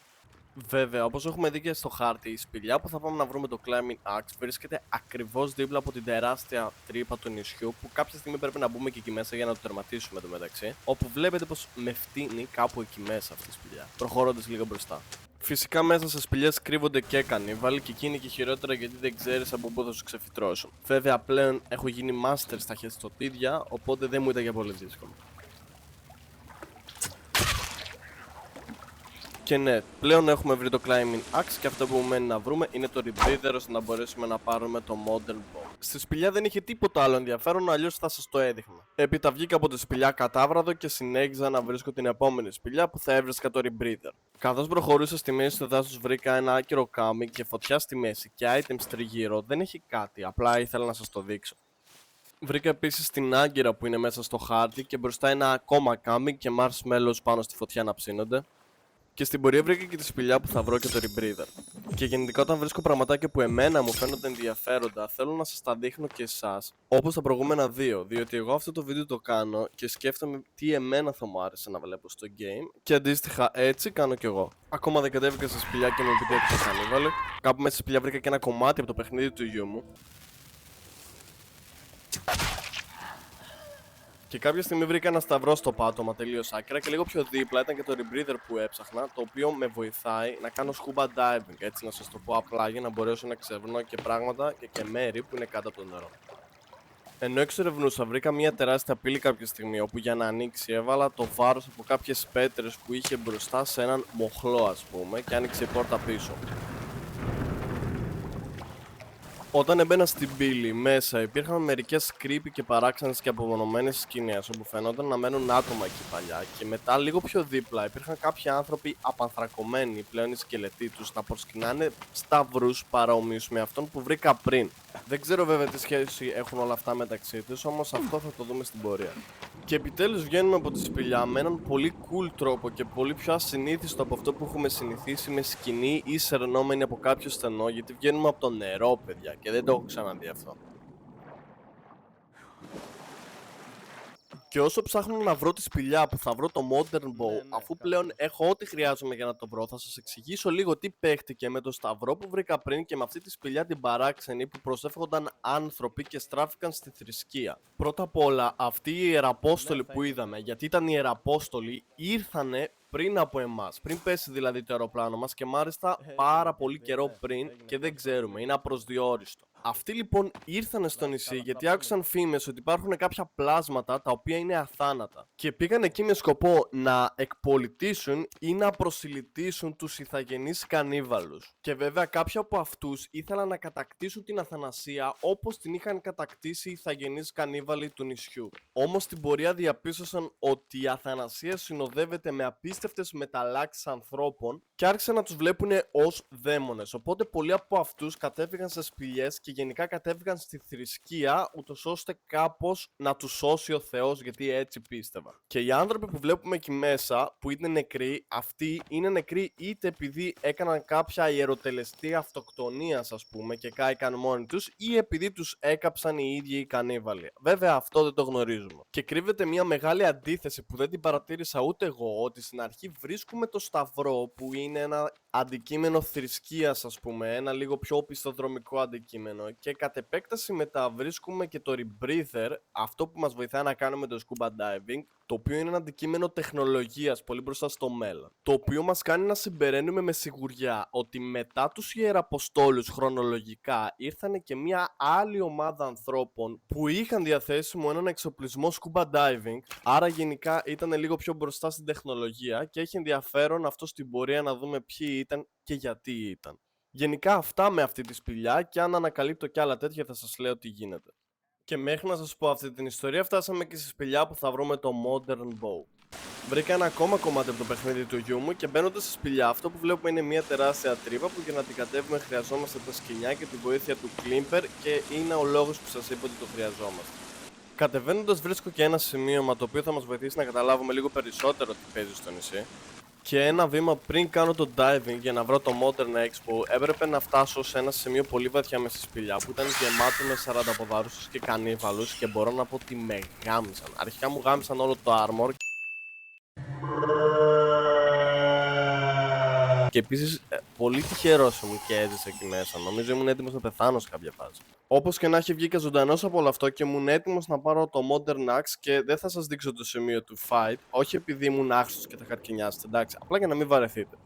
Βέβαια, όπως έχουμε δει και στο χάρτη, η σπηλιά που θα πάμε να βρούμε το Climbing Axe βρίσκεται ακριβώς δίπλα από την τεράστια τρύπα του νησιού που κάποια στιγμή πρέπει να μπούμε και εκεί μέσα για να το τερματίσουμε το μεταξύ, όπου βλέπετε πως με φτύνει κάπου εκεί μέσα αυτή η σπηλιά, προχωρώντας λίγο μπροστά. Φυσικά μέσα σε σπηλιές κρύβονται και κανίβαλοι και εκεί είναι και χειρότερα γιατί δεν ξέρεις από πού θα σου ξεφυτρώσουν. Βέβαια πλέον έχω γίνει master στα χεστοτίδια, οπότε δεν μου ήταν για πολύ δύσκολο. Και ναι, πλέον έχουμε βρει το Climbing Axe και αυτό που μου μένει να βρούμε είναι το Rebreather ώστε να μπορέσουμε να πάρουμε το Modern Bow. Στη σπηλιά δεν είχε τίποτα άλλο ενδιαφέρον, αλλιώς θα σας το έδειχνα. Έπειτα βγήκα από τη σπηλιά κατάβραδο και συνέχιζα να βρίσκω την επόμενη σπηλιά που θα έβρισκα το Rebreather. Καθώς προχωρούσα στη μέση του δάσους βρήκα ένα άκυρο κάμπινγκ και φωτιά στη μέση και items τριγύρω, δεν έχει κάτι, απλά ήθελα να σας το δείξω. Βρήκα επίσης την άγκυρα που είναι μέσα στο χάρτη και μπροστά ένα ακόμα κάμπινγκ και marshmallows πάνω στη φωτιά να ψήνονται. Και στην πορεία βρήκα και τη σπηλιά που θα βρω και το Rebreather. Και γενικά όταν βρίσκω πραγματάκια που εμένα μου φαίνονται ενδιαφέροντα, θέλω να σας τα δείχνω και εσάς, όπως τα προηγούμενα δύο, διότι εγώ αυτό το βίντεο το κάνω και σκέφτομαι τι εμένα θα μου άρεσε να βλέπω στο game και αντίστοιχα έτσι κάνω κι εγώ. Ακόμα δεν κατέβηκα στη σπηλιά και μου επιτρέψει το κανίβαλο. Κάπου μέσα στη σπηλιά βρήκα και ένα κομμάτι από το παιχνίδι του γιού μου. Και κάποια στιγμή βρήκα ένα σταυρό στο πάτωμα τελείως άκυρα και λίγο πιο δίπλα ήταν και το Rebreather που έψαχνα, το οποίο με βοηθάει να κάνω scuba diving, έτσι να σας το πω απλά για να μπορέσω να ξερευνώ και πράγματα και μέρη που είναι κάτω από το νερό. Ενώ εξερευνούσα βρήκα μια τεράστια πύλη κάποια στιγμή όπου για να ανοίξει έβαλα το βάρος από κάποιες πέτρες που είχε μπροστά σε έναν μοχλό ας πούμε και άνοιξε η πόρτα πίσω. Όταν έμπαινα στην πύλη μέσα υπήρχαν μερικές creepy και παράξενες και απομονωμένες σκηνές όπου φαίνονταν να μένουν άτομα εκεί παλιά και μετά λίγο πιο δίπλα υπήρχαν κάποιοι άνθρωποι απανθρακωμένοι, πλέον οι σκελετοί τους να προσκυνάνε σταυρούς παρόμοιους με αυτόν που βρήκα πριν. Δεν ξέρω βέβαια τι σχέση έχουν όλα αυτά μεταξύ τους, όμως αυτό θα το δούμε στην πορεία. Και επιτέλους βγαίνουμε από τη σπηλιά με έναν πολύ cool τρόπο και πολύ πιο ασυνήθιστο από αυτό που έχουμε συνηθίσει με σκηνή ή σερνόμενοι από κάποιο στενό, γιατί βγαίνουμε από το νερό, παιδιά, και δεν το έχω ξαναδεί αυτό. Και όσο ψάχνω να βρω τη σπηλιά που θα βρω το Modern Bow, αφού πλέον έχω ό,τι χρειάζομαι για να το βρω, θα σας εξηγήσω λίγο τι παίχτηκε με το σταυρό που βρήκα πριν και με αυτή τη σπηλιά την παράξενη που προσεύχονταν άνθρωποι και στράφηκαν στη θρησκεία. Πρώτα απ' όλα, αυτοί οι ιεραπόστολοι που είδαμε, γιατί ήταν οι ιεραπόστολοι, ήρθανε πριν από εμάς, πριν πέσει δηλαδή το αεροπλάνο μας και μάλιστα πάρα πολύ καιρό πριν και δεν ξέρουμε, είναι απροσδιόριστο. Αυτοί λοιπόν ήρθαν στο νησί γιατί άκουσαν φήμες ότι υπάρχουν κάποια πλάσματα τα οποία είναι αθάνατα και πήγαν εκεί με σκοπό να εκπολιτήσουν ή να προσιλητήσουν τους ηθαγενείς κανίβαλους. Και βέβαια κάποιοι από αυτούς ήθελαν να κατακτήσουν την αθανασία όπως την είχαν κατακτήσει οι ηθαγενείς κανίβαλοι του νησιού. Όμως στην πορεία διαπίστωσαν ότι η αθανασία συνοδεύεται με απίστευτες μεταλλάξεις ανθρώπων και άρχισαν να τους βλέπουν ως δαίμονες. Οπότε πολλοί από αυτούς κατέφυγαν σε σπηλιές και και γενικά κατέβηκαν στη θρησκεία ούτως ώστε κάπως να τους σώσει ο Θεός, γιατί έτσι πίστευαν. Και οι άνθρωποι που βλέπουμε εκεί μέσα που είναι νεκροί, αυτοί είναι νεκροί είτε επειδή έκαναν κάποια ιεροτελεστή αυτοκτονίας ας πούμε και κάηκαν μόνοι τους, ή επειδή τους έκαψαν οι ίδιοι οι κανίβαλοι. Βέβαια αυτό δεν το γνωρίζουμε. Και κρύβεται μια μεγάλη αντίθεση που δεν την παρατήρησα ούτε εγώ, ότι στην αρχή βρίσκουμε το σταυρό που είναι ένα αντικείμενο θρησκείας ας πούμε, ένα λίγο πιο οπισθοδρομικό αντικείμενο, και κατ' επέκταση μετά βρίσκουμε και το rebreather, αυτό που μας βοηθάει να κάνουμε το scuba diving, το οποίο είναι ένα αντικείμενο τεχνολογίας πολύ μπροστά στο μέλλον, το οποίο μας κάνει να συμπεραίνουμε με σιγουριά ότι μετά τους Ιεραποστόλους χρονολογικά ήρθαν και μια άλλη ομάδα ανθρώπων που είχαν διαθέσιμο έναν εξοπλισμό scuba diving, άρα γενικά ήταν λίγο πιο μπροστά στην τεχνολογία και έχει ενδιαφέρον αυτό στην πορεία να δούμε ποιοι ήταν και γιατί ήταν. Γενικά αυτά με αυτή τη σπηλιά, και αν ανακαλύπτω κι άλλα τέτοια θα σας λέω τι γίνεται. Και μέχρι να σας πω αυτή την ιστορία φτάσαμε και στη σπηλιά που θα βρούμε το Modern Bow. Βρήκα ένα ακόμα κομμάτι από το παιχνίδι του γιού μου και μπαίνοντας στη σπηλιά, αυτό που βλέπουμε είναι μια τεράστια τρύπα που για να την κατέβουμε χρειαζόμαστε τα σκοινιά και τη βοήθεια του Klimper, και είναι ο λόγος που σας είπα ότι το χρειαζόμαστε. Κατεβαίνοντας βρίσκω και ένα σημείωμα το οποίο θα μας βοηθήσει να καταλάβουμε λίγο περισσότερο τι παίζει στο νησί. Και ένα βήμα πριν κάνω το diving για να βρω το Modern Expo, έπρεπε να φτάσω σε ένα σημείο πολύ βαθιά μέσα στη σπηλιά που ήταν γεμάτο με 40 ποδάρουσες και κανίβαλους, και μπορώ να πω ότι με γάμισαν. Αρχικά μου γάμισαν όλο το armor. Και επίσης, πολύ τυχερός ήμουν και έζησα εκεί μέσα. Νομίζω ήμουν έτοιμος να πεθάνω σε κάποια φάση. Όπως και να έχει, βγήκα ζωντανός από όλο αυτό και ήμουν έτοιμος να πάρω το Modern Axe, και δεν θα σας δείξω το σημείο του fight, όχι επειδή ήμουν άχρηστος και θα χαρκινιάσετε, εντάξει, απλά για να μην βαρεθείτε.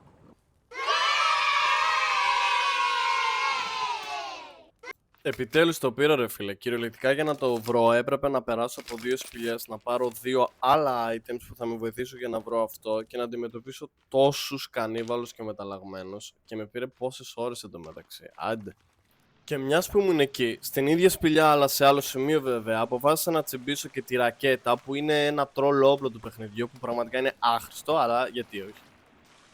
Επιτέλους το πήρα ρε φίλε. Κυριολεκτικά για να το βρω έπρεπε να περάσω από 2 σπηλιές, να πάρω 2 άλλα items που θα με βοηθήσουν για να βρω αυτό και να αντιμετωπίσω τόσους κανίβαλους και μεταλλαγμένους, και με πήρε πόσες ώρες εντωμεταξύ. Άντε. Και μιας που ήμουν εκεί, στην ίδια σπηλιά αλλά σε άλλο σημείο βέβαια, αποφάσισα να τσιμπήσω και τη ρακέτα που είναι ένα τρόλο όπλο του παιχνιδιού που πραγματικά είναι άχρηστο, αλλά γιατί όχι.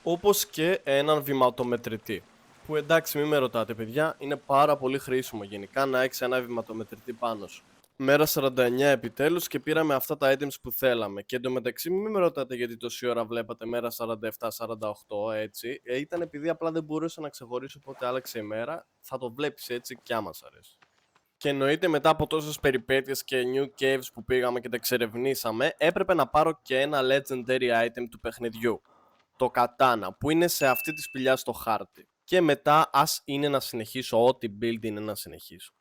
Όπως και έναν βηματομετρητή. Που εντάξει, μην με ρωτάτε, παιδιά, είναι πάρα πολύ χρήσιμο γενικά να έχεις ένα βηματομετρητή πάνω σου. Μέρα 49 επιτέλους και πήραμε αυτά τα items που θέλαμε. Και εντωμεταξύ, μην με ρωτάτε γιατί τόση ώρα βλέπατε μέρα 47-48 έτσι. Ήταν επειδή απλά δεν μπορούσα να ξεχωρίσω πότε άλλαξε η μέρα. Θα το βλέπεις έτσι κι άμα σ' αρέσει. Και εννοείται μετά από τόσες περιπέτειες και new caves που πήγαμε και τα εξερευνήσαμε, έπρεπε να πάρω και ένα legendary item του παιχνιδιού. Το katana, που είναι σε αυτή τη σπηλιά στο χάρτη. Και μετά ας είναι να συνεχίσω ό,τι build είναι να συνεχίσω.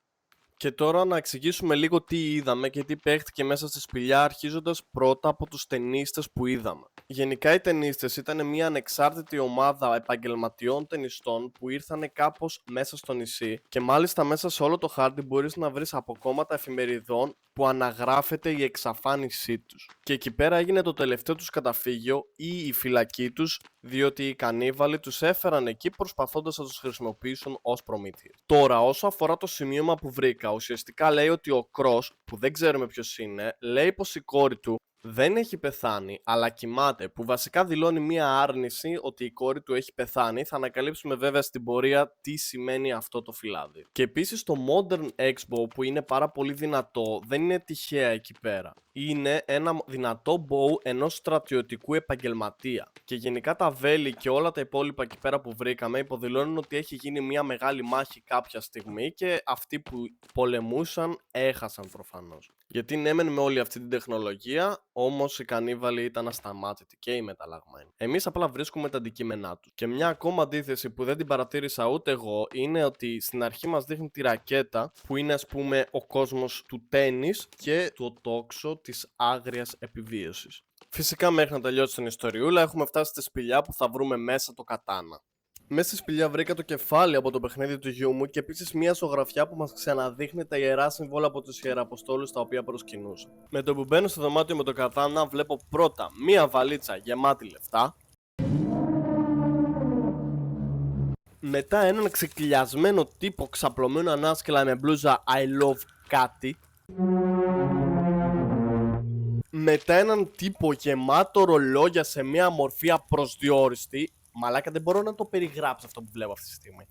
Και τώρα να εξηγήσουμε λίγο τι είδαμε και τι παίχτηκε μέσα στη σπηλιά, αρχίζοντας πρώτα από τους ταινίστες που είδαμε. Γενικά οι ταινίστες ήταν μια ανεξάρτητη ομάδα επαγγελματιών ταινιστών που ήρθαν κάπως μέσα στο νησί, και μάλιστα μέσα σε όλο το χάρτη μπορείς να βρεις αποκόμματα εφημεριδών που αναγράφεται η εξαφάνισή τους. Και εκεί πέρα έγινε το τελευταίο τους καταφύγιο ή η φυλακή τους, διότι οι κανίβαλοι τους έφεραν εκεί προσπαθώντας να τους χρησιμοποιήσουν ως προμήθειες. Τώρα, όσο αφορά το σημείωμα που βρήκα, ουσιαστικά λέει ότι ο Κρος, που δεν ξέρουμε ποιος είναι, λέει πως η κόρη του δεν έχει πεθάνει, αλλά κοιμάται, που βασικά δηλώνει μία άρνηση ότι η κόρη του έχει πεθάνει. Θα ανακαλύψουμε βέβαια στην πορεία τι σημαίνει αυτό το φυλάδι. Και επίσης το Modern Expo, που είναι πάρα πολύ δυνατό, δεν είναι τυχαία εκεί πέρα. Είναι ένα δυνατό bow ενός στρατιωτικού επαγγελματία. Και γενικά τα βέλη και όλα τα υπόλοιπα εκεί πέρα που βρήκαμε υποδηλώνουν ότι έχει γίνει μια μεγάλη μάχη κάποια στιγμή και αυτοί που πολεμούσαν έχασαν προφανώς. Γιατί ναι μεν με όλη αυτή την τεχνολογία, όμως οι κανίβαλοι ήταν ασταμάτητοι και οι μεταλλαγμένοι. Εμείς απλά βρίσκουμε τα αντικείμενά τους. Και μια ακόμα αντίθεση που δεν την παρατήρησα ούτε εγώ είναι ότι στην αρχή μας δείχνει τη ρακέτα, που είναι ας πούμε ο κόσμος του τένις και το τόξο της άγριας επιβίωσης. Φυσικά μέχρι να τελειώσει την ιστοριούλα έχουμε φτάσει στη σπηλιά που θα βρούμε μέσα το κατάνα. Μέσα στη σπηλιά βρήκα το κεφάλι από το παιχνίδι του γιού μου και επίσης μια ζωγραφιά που μας ξαναδείχνει τα ιερά συμβόλα από τους Ιεραποστόλους τα οποία προσκυνούσαν. Με το που μπαίνω στο δωμάτιο με το κατάνα βλέπω πρώτα μια βαλίτσα γεμάτη λεφτά. Μετά έναν ξεκλιασμένο τύπο ξαπλωμένο ανάσκελα με μπλούζα I love κάτι. Μετά έναν τύπο γεμάτο ρολόγια σε μια μορφή απροσδιόριστη. Μαλάκα, δεν μπορώ να το περιγράψω αυτό που βλέπω αυτή τη στιγμή.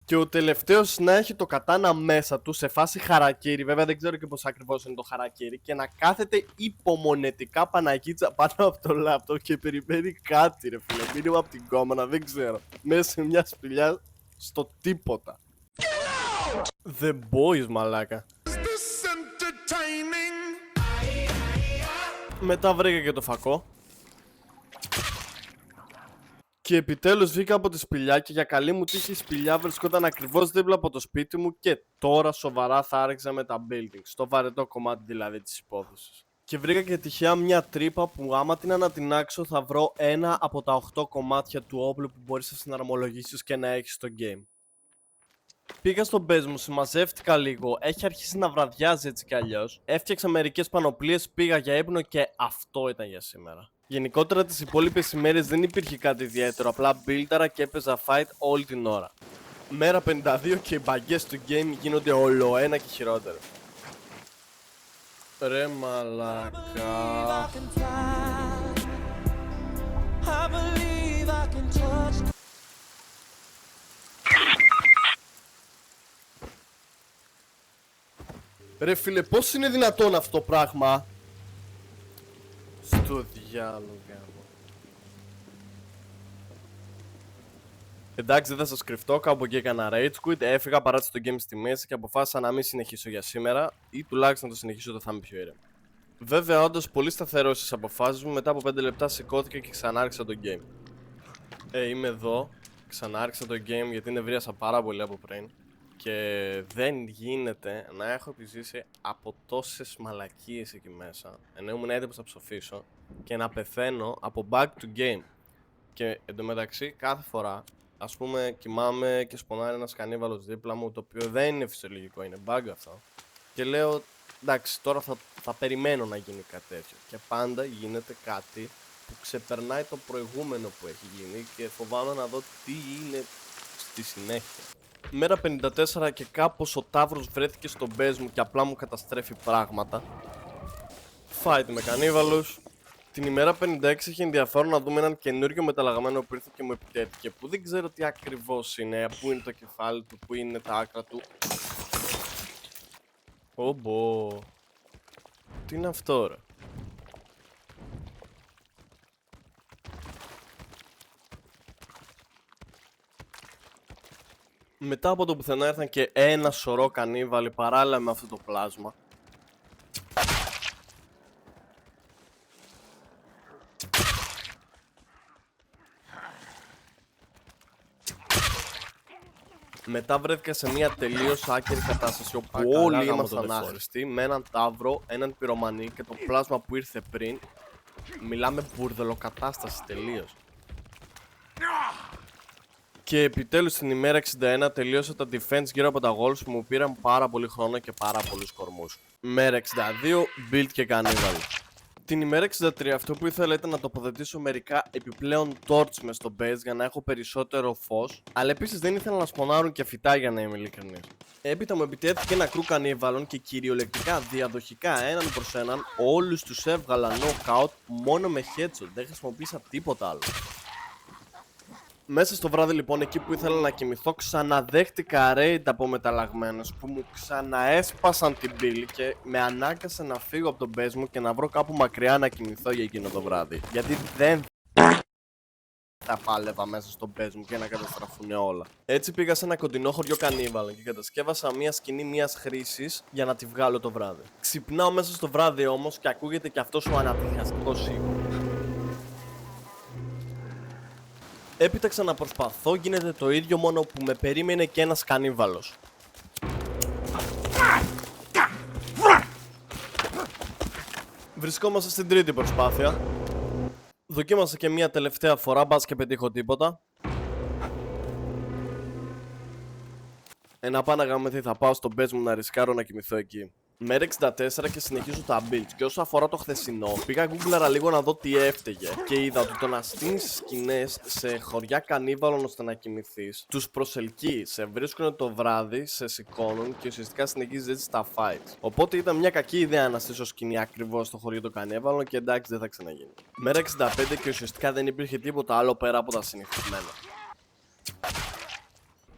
Και ο τελευταίος να έχει το κατάνα μέσα του σε φάση χαρακίρι. Βέβαια δεν ξέρω και πώς ακριβώς είναι το χαρακίρι. Και να κάθεται υπομονετικά Παναγίτσα πάνω από το λάπτοπ και περιμένει κάτι, ρε φίλε. Μήνυμα από την κόμματα, δεν ξέρω. Μέσα σε μια σπηλιά στο τίποτα. The Boys, μαλάκα. Μετά βρήκα και το φακό. Και επιτέλους βγήκα από τη σπηλιά και για καλή μου τύχη η σπηλιά βρισκόταν ακριβώς δίπλα από το σπίτι μου και τώρα σοβαρά θα άρχιζα με τα buildings, στο βαρετό κομμάτι δηλαδή της υπόθεσης. Και βρήκα και τυχαία μια τρύπα που άμα την ανατινάξω θα βρω ένα από τα 8 κομμάτια του όπλου που μπορείς να συναρμολογήσεις και να έχεις στο game. Πήγα στον base μου, συμμαζεύτηκα λίγο, έχει αρχίσει να βραδιάζει έτσι κι αλλιώς. Έφτιαξα μερικές πανοπλίες, πήγα για ύπνο και αυτό ήταν για σήμερα. Γενικότερα τις υπόλοιπες ημέρες δεν υπήρχε κάτι ιδιαίτερο, απλά buildara και έπαιζα fight όλη την ώρα. Μέρα 52 και οι μπαγκές του game γίνονται όλο ένα και χειρότερο. Ρε μαλάκα. Ρε φίλε, πώς είναι δυνατόν αυτό το πράγμα? Στο διάλογο. Εντάξει, δεν θα σας κρυφτώ, κάπου εκεί έκανα rage quit, έφυγα, παράτησα το game στη μέση και αποφάσισα να μην συνεχίσω για σήμερα ή τουλάχιστον να το συνεχίσω όταν θα είμαι πιο ήρεμο. Βέβαια, όντως πολύ σταθερό στις αποφάσεις μου, μετά από 5 λεπτά σηκώθηκα και ξανάρχισα το game. Είμαι εδώ, ξανάρχισα το game γιατί νευρίασα πάρα πολύ από πριν. Και δεν γίνεται να έχω επιζήσει από τόσες μαλακίες εκεί μέσα, ενώ ήμουν έτοιμος να ψοφήσω και να πεθαίνω από bug to game. Και εντωμεταξύ κάθε φορά, ας πούμε, κοιμάμαι και σπονάρει ένας κανίβαλος δίπλα μου, το οποίο δεν είναι φυσιολογικό, είναι bug αυτό. Και λέω, εντάξει, τώρα θα περιμένω να γίνει κάτι τέτοιο. Και πάντα γίνεται κάτι που ξεπερνάει το προηγούμενο που έχει γίνει και φοβάμαι να δω τι είναι στη συνέχεια. Μέρα 54 και κάπως ο Ταύρος βρέθηκε στο base μου και απλά μου καταστρέφει πράγματα. Fight με κανίβαλους. Την ημέρα 56 είχε ενδιαφέρον να δούμε έναν καινούριο μεταλλαγμένο που ήρθε και μου επιτέθηκε, που δεν ξέρω τι ακριβώς είναι, πού είναι το κεφάλι του, πού είναι τα άκρα του. Ωμπο. Τι είναι αυτό ρε? Μετά από το πουθενά ήρθαν και ένα σωρό κανίβαλοι παράλληλα με αυτό το πλάσμα. Μετά βρέθηκα σε μια τελείως άκερη κατάσταση όπου όλοι ήμασταν άχρηστοι, με έναν Ταύρο, έναν πυρομανί και το πλάσμα που ήρθε πριν. Μιλάμε μπουρδελοκατάσταση τελείως. Και επιτέλους στην ημέρα 61 τελείωσα τα defense γύρω από τα goals που μου πήραν πάρα πολύ χρόνο και πάρα πολλούς κορμούς. Μέρα 62, build και κανίβαλ. Την ημέρα 63 αυτό που ήθελα ήταν να τοποθετήσω μερικά επιπλέον torch μες στο base για να έχω περισσότερο φως, αλλά επίσης δεν ήθελα να σπονάρουν και φυτά για να είμαι ειλικρινής. Έπειτα μου επιτέθηκε ένα κρου κανίβαλων και κυριολεκτικά διαδοχικά έναν προς έναν όλους τους έβγαλα knockout μόνο με headshot, δεν χρησιμοποίησα τίποτα άλλο. Μέσα στο βράδυ λοιπόν, εκεί που ήθελα να κοιμηθώ, ξαναδέχτηκα raid από μεταλλαγμένους που μου ξαναέσπασαν την πύλη και με ανάγκασε να φύγω από τον base μου και να βρω κάπου μακριά να κοιμηθώ για εκείνο το βράδυ. Γιατί δεν θα πάλευα μέσα στο base μου και να καταστραφούν όλα. Έτσι πήγα σε ένα κοντινό χωριό κανίβαλων και κατασκεύασα μια σκηνή μιας χρήσης για να τη βγάλω το βράδυ. Ξυπνάω μέσα στο βράδυ όμως και ακούγεται και αυτός ο ανατριχιαστικός ήχος. Έπειτα ξαναπροσπαθώ, γίνεται το ίδιο μόνο που με περίμενε και ένας κανίβαλος. Βρισκόμαστε στην τρίτη προσπάθεια. Δοκίμασα και μια τελευταία φορά, μπας και πετύχω τίποτα. Να πάω να γάμω τι θα πάω στο base μου να ρισκάρω να κοιμηθώ εκεί. Μέρα 64 και συνεχίζω τα builds. Και όσο αφορά το χθεσινό, πήγα γκούγκλαρα λίγο να δω τι έφταιγε. Και είδα ότι το να στείνεις σκηνές σε χωριά κανίβαλων ώστε να κοιμηθείς, τους προσελκύει, σε βρίσκουν το βράδυ, σε σηκώνουν και ουσιαστικά συνεχίζεις έτσι τα fights. Οπότε ήταν μια κακή ιδέα να στήσω σκηνή ακριβώς στο χωριό των κανίβαλων και εντάξει δεν θα ξαναγίνει. Μέρα 65 και ουσιαστικά δεν υπήρχε τίποτα άλλο πέρα από τα συνηθισμένα.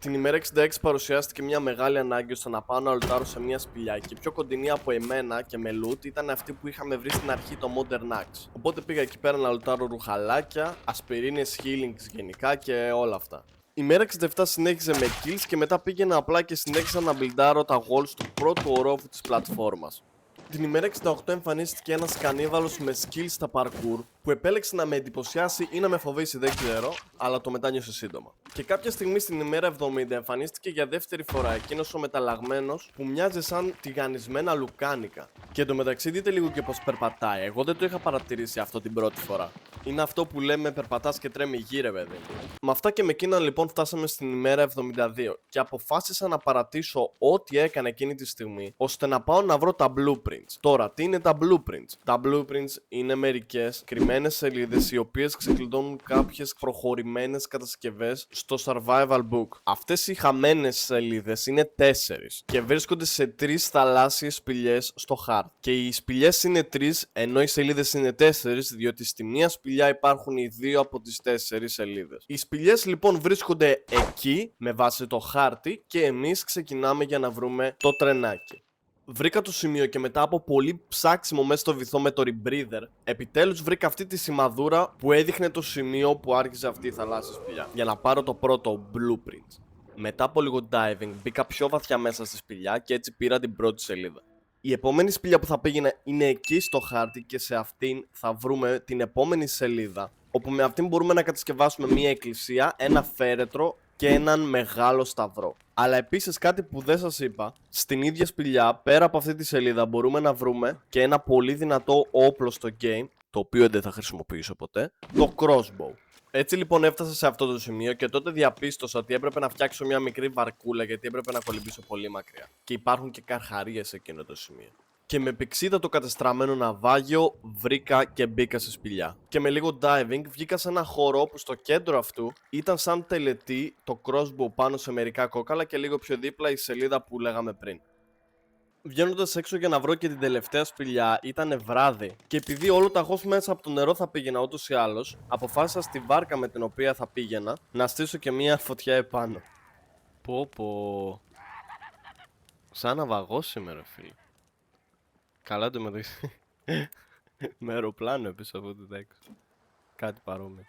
Την ημέρα 66 παρουσιάστηκε μια μεγάλη ανάγκη ώστε να πάω να λουτάρω σε μια σπηλιά και η πιο κοντινή από εμένα και με loot ήταν αυτή που είχαμε βρει στην αρχή, το Modern Axe. Οπότε πήγα εκεί πέρα να λουτάρω ρουχαλάκια, ασπιρίνες, healings γενικά και όλα αυτά. Η μέρα 67 συνέχιζε με kills και μετά πήγαινα απλά και συνέχισα να μπιλντάρω τα walls του πρώτου ορόφου της πλατφόρμας. Την ημέρα 68 εμφανίστηκε ένας κανίβαλος με skills στα parkour που επέλεξε να με εντυπωσιάσει ή να με φοβήσει, δεν ξέρω, αλλά το μετάνιωσε σύντομα. Και κάποια στιγμή στην ημέρα 70 εμφανίστηκε για δεύτερη φορά εκείνος ο μεταλλαγμένος που μοιάζει σαν τηγανισμένα λουκάνικα. Και εντωμεταξύ δείτε λίγο και πως περπατάει. Εγώ δεν το είχα παρατηρήσει αυτό την πρώτη φορά. Είναι αυτό που λέμε περπατάς και τρέμει γύρε, παιδί. Με αυτά και με εκείναν λοιπόν φτάσαμε στην ημέρα 72 και αποφάσισα να παρατήσω ό,τι έκανε εκείνη τη στιγμή ώστε να πάω να βρω τα blueprints. Τώρα, τι είναι τα blueprints? Τα blueprints είναι μερικές κρυμμένες σελίδες οι οποίες ξεκλειδώνουν κάποιες προχωρημένες κατασκευές στο survival book. Αυτές οι χαμένες σελίδες είναι 4 και βρίσκονται σε 3 θαλάσσιες σπηλιές στο χάρτη. Και οι σπηλιές είναι 3 ενώ οι σελίδες είναι 4 διότι στη μία σπηλιά υπάρχουν οι 2 από τις 4 σελίδες. Οι σπηλιές λοιπόν βρίσκονται εκεί με βάση το χάρτη και εμείς ξεκινάμε για να βρούμε το τρενάκι. Βρήκα το σημείο και μετά από πολύ ψάξιμο μέσα στο βυθό με το rebreather, επιτέλους βρήκα αυτή τη σημαδούρα που έδειχνε το σημείο που άρχιζε αυτή η θαλάσσια σπηλιά για να πάρω το πρώτο blueprint. Μετά από λίγο diving μπήκα πιο βαθιά μέσα στη σπηλιά και έτσι πήρα την πρώτη σελίδα. Η επόμενη σπηλιά που θα πήγαινε είναι εκεί στο χάρτη και σε αυτήν θα βρούμε την επόμενη σελίδα, όπου με αυτήν μπορούμε να κατασκευάσουμε μια εκκλησία, ένα φέρετρο και έναν μεγάλο σταυρό. Αλλά επίσης κάτι που δεν σας είπα, στην ίδια σπηλιά πέρα από αυτή τη σελίδα μπορούμε να βρούμε και ένα πολύ δυνατό όπλο στο game, το οποίο δεν θα χρησιμοποιήσω ποτέ, το crossbow. Έτσι λοιπόν έφτασα σε αυτό το σημείο και τότε διαπίστωσα ότι έπρεπε να φτιάξω μια μικρή βαρκούλα γιατί έπρεπε να κολυμπήσω πολύ μακριά. Και υπάρχουν και καρχαρίες σε εκείνο το σημείο. Και με πηξίδα το κατεστραμμένο ναυάγιο βρήκα και μπήκα σε σπηλιά. Και με λίγο diving βγήκα σε ένα χώρο που στο κέντρο αυτού ήταν σαν τελετή το crossbow πάνω σε μερικά κόκαλα και λίγο πιο δίπλα η σελίδα που λέγαμε πριν. Βγαίνοντας έξω για να βρω και την τελευταία σπηλιά, ήταν βράδυ και επειδή όλο ταχώς μέσα από το νερό θα πήγαινα ούτως ή άλλως, αποφάσισα στη βάρκα με την οποία θα πήγαινα να στήσω και μία φωτιά επάνω. Πω. Σαν ναυαγός σήμερα, φίλε. Καλά το μεταξύ. Με αεροπλάνο επίσης από το τέξο. Κάτι παρόμοιο.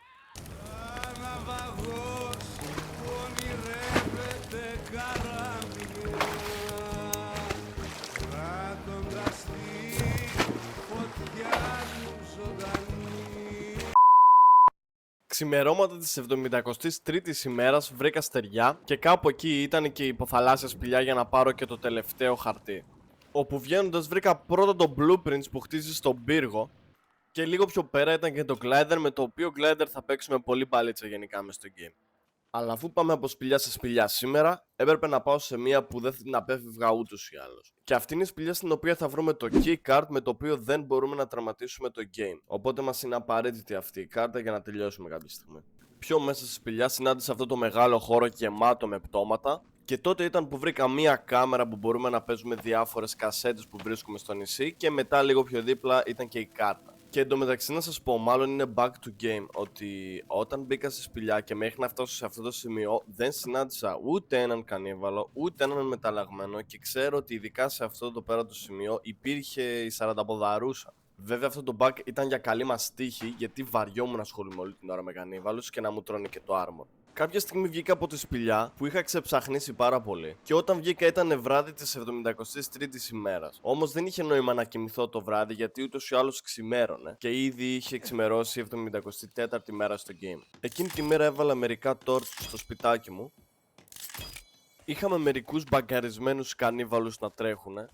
Ξημερώματα της 73ης ημέρας βρήκα στεριά και κάπου εκεί ήταν και η υποθαλάσσια σπηλιά για να πάρω και το τελευταίο χαρτί. Όπου βγαίνοντας βρήκα πρώτα το blueprints που χτίζει στον πύργο και λίγο πιο πέρα ήταν και το glider με το οποίο glider θα παίξουμε πολύ μπαλίτσα γενικά μες στο game. Αλλά αφού πάμε από σπηλιά σε σπηλιά σήμερα, έπρεπε να πάω σε μία που δεν την απέφευγα ούτως ή άλλως. Και αυτή είναι η σπηλιά στην οποία θα βρούμε το keycard με το οποίο δεν μπορούμε να τερματίσουμε το game. Οπότε μας είναι απαραίτητη αυτή η κάρτα για να τελειώσουμε κάποια στιγμή. Πιο μέσα στη σπηλιά συνάντησα αυτό το μεγάλο χώρο γεμάτο με πτώματα. Και τότε ήταν που βρήκα μία κάμερα που μπορούμε να παίζουμε διάφορες κασέτες που βρίσκουμε στο νησί και μετά λίγο πιο δίπλα ήταν και η κάρτα. Και εντωμεταξύ να σας πω, μάλλον είναι back to game, ότι όταν μπήκα στη σπηλιά και μέχρι να φτάσω σε αυτό το σημείο δεν συνάντησα ούτε έναν κανίβαλο, ούτε έναν μεταλλαγμένο και ξέρω ότι ειδικά σε αυτό το πέρα το σημείο υπήρχε η σαρανταποδαρούσα. Βέβαια αυτό το bug ήταν για καλή μας τύχη γιατί βαριόμουν να ασχολούμαι όλη την ώρα με κανίβαλους και να μου τρώνε και το armor. Κάποια στιγμή βγήκα από τη σπηλιά που είχα ξεψαχνίσει πάρα πολύ και όταν βγήκα ήταν βράδυ της 73ης ημέρας. Όμως δεν είχε νόημα να κοιμηθώ το βράδυ γιατί ούτως ή άλλως ξημέρωνε και ήδη είχε ξημερώσει η 74η μέρα στο game. Εκείνη τη μέρα έβαλα μερικά torch στο σπιτάκι μου. Είχαμε μερικούς μπαγκαρισμένους κανίβαλους να τρέχουνε.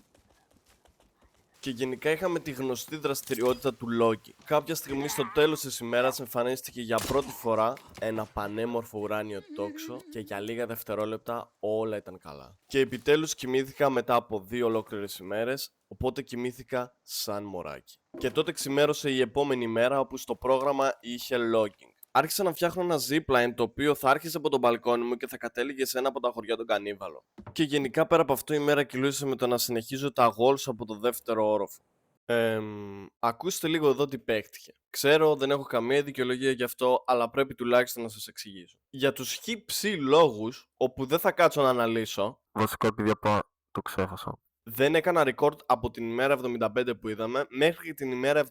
Και γενικά είχαμε τη γνωστή δραστηριότητα του Loki. Κάποια στιγμή στο τέλος της ημέρας εμφανίστηκε για πρώτη φορά ένα πανέμορφο ουράνιο τόξο και για λίγα δευτερόλεπτα όλα ήταν καλά. Και επιτέλους κοιμήθηκα μετά από 2 ολόκληρες ημέρες, οπότε κοιμήθηκα σαν μωράκι. Και τότε ξημέρωσε η επόμενη μέρα όπου στο πρόγραμμα είχε logging. Άρχισα να φτιάχνω ένα zipline το οποίο θα άρχισε από τον μπαλκόνι μου και θα κατέληγε σε ένα από τα χωριά των Κανίβαλο. Και γενικά πέρα από αυτό η μέρα κυλούσε με το να συνεχίζω τα goals από το δεύτερο όροφο. Ακούστε λίγο εδώ τι παίχτηκε. Ξέρω, δεν έχω καμία δικαιολογία γι' αυτό, αλλά πρέπει τουλάχιστον να σας εξηγήσω. Για τους χυψη λόγους, όπου δεν θα κάτσω να αναλύσω, Βασικά επειδή το ξέχασα. δεν έκανα record από την ημέρα 75 που είδαμε μέχρι την ημέρα 79.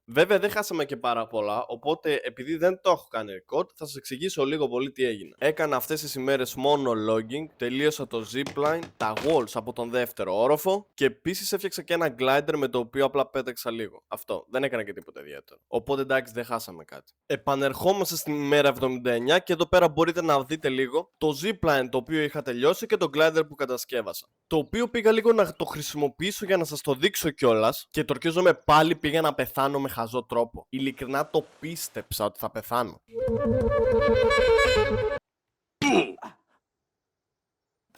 Βέβαια δεν χάσαμε και πάρα πολλά, οπότε επειδή δεν το έχω κάνει record, θα σας εξηγήσω λίγο πολύ τι έγινε. Έκανα αυτές τις ημέρες μόνο logging, τελείωσα το zipline, τα walls από τον δεύτερο όροφο και επίσης έφτιαξα και ένα glider με το οποίο απλά πέταξα λίγο. Αυτό, δεν έκανα και τίποτα ιδιαίτερο. Οπότε εντάξει, δεν χάσαμε κάτι. Επανερχόμαστε στην ημέρα 79 και εδώ πέρα μπορείτε να δείτε λίγο το zipline το οποίο είχα τελειώσει και το glider που κατασκεύασα. Το οποίο πήγα λίγο να το χρησιμοποιήσω για να σας το δείξω κιόλας και τορκίζομαι πάλι πήγα να πεθάνω με χαζό τρόπο. Ειλικρινά το πίστεψα ότι θα πεθάνω.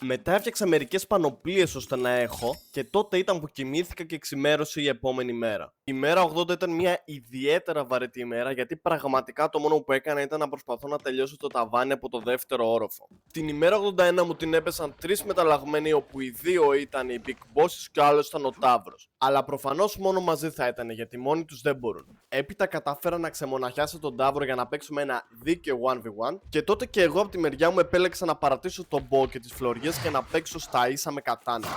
Μετά έφτιαξα μερικές πανοπλίες ώστε να έχω και τότε ήταν που κοιμήθηκα και ξημέρωσε η επόμενη μέρα. Η μέρα 80 ήταν μια ιδιαίτερα βαρετή ημέρα γιατί πραγματικά το μόνο που έκανα ήταν να προσπαθώ να τελειώσω το ταβάνι από το δεύτερο όροφο. Την ημέρα 81 μου την έπεσαν 3 μεταλλαγμένοι όπου οι 2 ήταν οι Big Bosses και ο άλλος ήταν ο Ταύρος. Αλλά προφανώς μόνο μαζί θα ήταν γιατί μόνοι τους δεν μπορούν. Έπειτα κατάφερα να ξεμοναχιάσω τον Ταύρο για να παίξουμε ένα δίκαιο 1v1 και τότε και εγώ από τη μεριά μου επέλεξα να παρατήσω τον Μπο και τις φλωριές και να παίξω στα ίσα με κατάνα.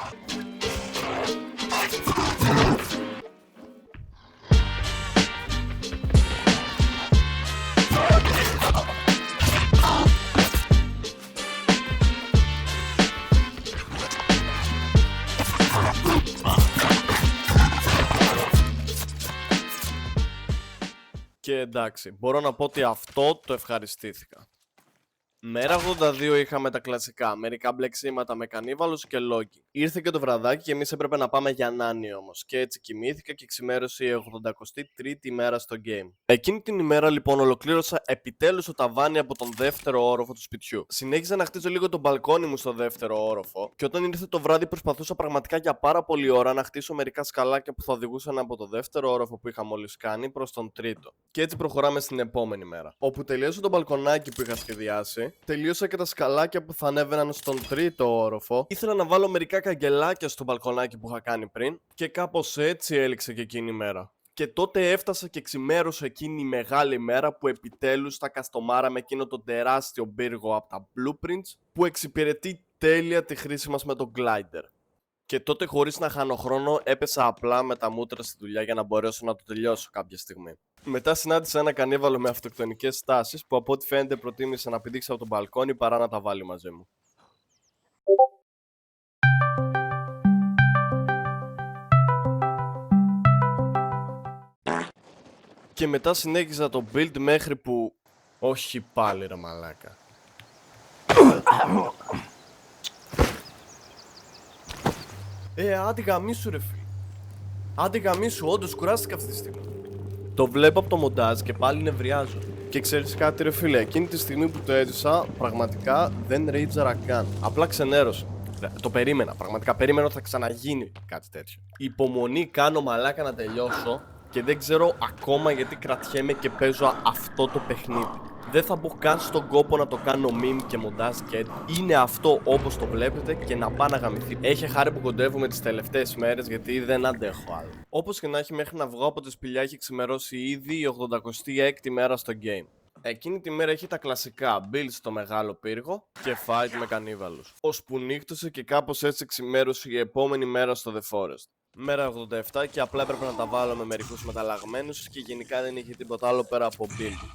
Και εντάξει, μπορώ να πω ότι αυτό το ευχαριστήθηκα. Μέρα 82 είχαμε τα κλασικά, μερικά μπλεξίματα με κανίβαλους και λόγκι. Ήρθε και το βραδάκι και εμείς έπρεπε να πάμε για νάνι όμως. Και έτσι κοιμήθηκα και ξημέρωσε η 83η μέρα στο game. Εκείνη την ημέρα λοιπόν ολοκλήρωσα επιτέλους το ταβάνι από τον δεύτερο όροφο του σπιτιού. Συνέχιζα να χτίζω λίγο το μπαλκόνι μου στο δεύτερο όροφο και όταν ήρθε το βράδυ προσπαθούσα πραγματικά για πάρα πολλή ώρα να χτίσω μερικά σκαλάκια που θα οδηγούσαν από το δεύτερο όροφο που είχα μόλις κάνει προς τον τρίτο. Και έτσι προχωράμε στην επόμενη μέρα. Όπου τελείωσα το μπαλκονάκι που είχα σχεδιάσει. Τελείωσα και τα σκαλάκια που θα ανέβαιναν στον τρίτο όροφο. Ήθελα να βάλω μερικά καγκελάκια στο μπαλκονάκι που είχα κάνει πριν και κάπως έτσι έληξε και εκείνη η μέρα. Και τότε έφτασα και ξημέρωσε εκείνη η μεγάλη μέρα που επιτέλους τα καστομάραμε εκείνο το τεράστιο πύργο από τα blueprints που εξυπηρετεί τέλεια τη χρήση μας με το glider. Και τότε χωρίς να χάνω χρόνο έπεσα απλά με τα μούτρα στη δουλειά για να μπορέσω να το τελειώσω κάποια στιγμή. Μετά συνάντησα ένα κανίβαλο με αυτοκτονικές στάσεις που από ό,τι φαίνεται προτίμησε να πηδήξει από τον μπαλκόνι παρά να τα βάλει μαζί μου. Και μετά συνέχιζα το build μέχρι που... Όχι πάλι ρε μαλάκα. Άντε γαμίσου ρε φίλε. Άντε γαμίσου, όντως κουράστηκα αυτή τη στιγμή. Το βλέπω από το μοντάζ και πάλι νευριάζω. Και ξέρεις κάτι ρε φίλε, εκείνη τη στιγμή που το έζησα, πραγματικά δεν ρέιτζαρα καν. Απλά ξενέρωσα. Το περίμενα, πραγματικά περίμενα ότι θα ξαναγίνει κάτι τέτοιο. Υπομονή κάνω μαλάκα να τελειώσω και δεν ξέρω ακόμα γιατί κρατιέμαι και παίζω αυτό το παιχνίδι. Δεν θα μπω καν στον κόπο να το κάνω meme και μοντάζ και είναι αυτό όπως το βλέπετε και να πάει να γαμηθεί. Έχει χάρη που κοντεύουμε τις τελευταίες μέρες γιατί δεν αντέχω άλλο. Όπως και να έχει, μέχρι να βγω από τη σπηλιά έχει ξημερώσει ήδη η 86η μέρα στο game. Εκείνη τη μέρα έχει τα κλασικά build στο μεγάλο πύργο και fight με κανίβαλους. Ώσπου νύχτωσε και κάπως έτσι ξημέρωσε η επόμενη μέρα στο The Forest. Μέρα 87 και απλά έπρεπε να τα βάλω με μερικούς μεταλλαγμένους και γενικά δεν είχε τίποτα άλλο πέρα από build.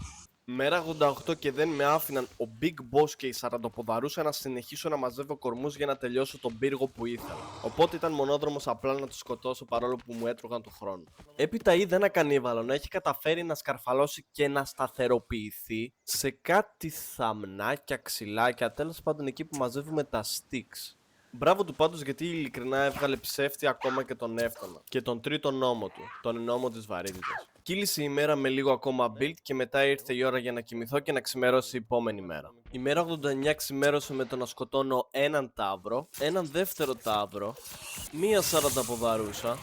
Μέρα 88 και δεν με άφηναν ο Big Boss και η Σαραντοποδαρούσα να συνεχίσω να μαζεύω κορμούς για να τελειώσω τον πύργο που ήθελα. Οπότε ήταν μονόδρομος απλά να τους σκοτώσω παρόλο που μου έτρωγαν το χρόνο. Έπειτα είδα ένα κανίβαλο να έχει καταφέρει να σκαρφαλώσει και να σταθεροποιηθεί σε κάτι θαμνάκια, ξυλάκια, τέλος πάντων εκεί που μαζεύουμε τα sticks. Μπράβο του πάντως γιατί ειλικρινά έβγαλε ψεύτη ακόμα και τον έφτανα. Και τον τρίτο νόμο του, τον νόμο της βαρύτητας. Κύλησε η μέρα με λίγο ακόμα build και μετά ήρθε η ώρα για να κοιμηθώ και να ξημερώσει η επόμενη μέρα. Η μέρα 89 ξημέρωσε με το να σκοτώνω έναν ταύρο, έναν δεύτερο ταύρο, μία σαρανταποδαρούσα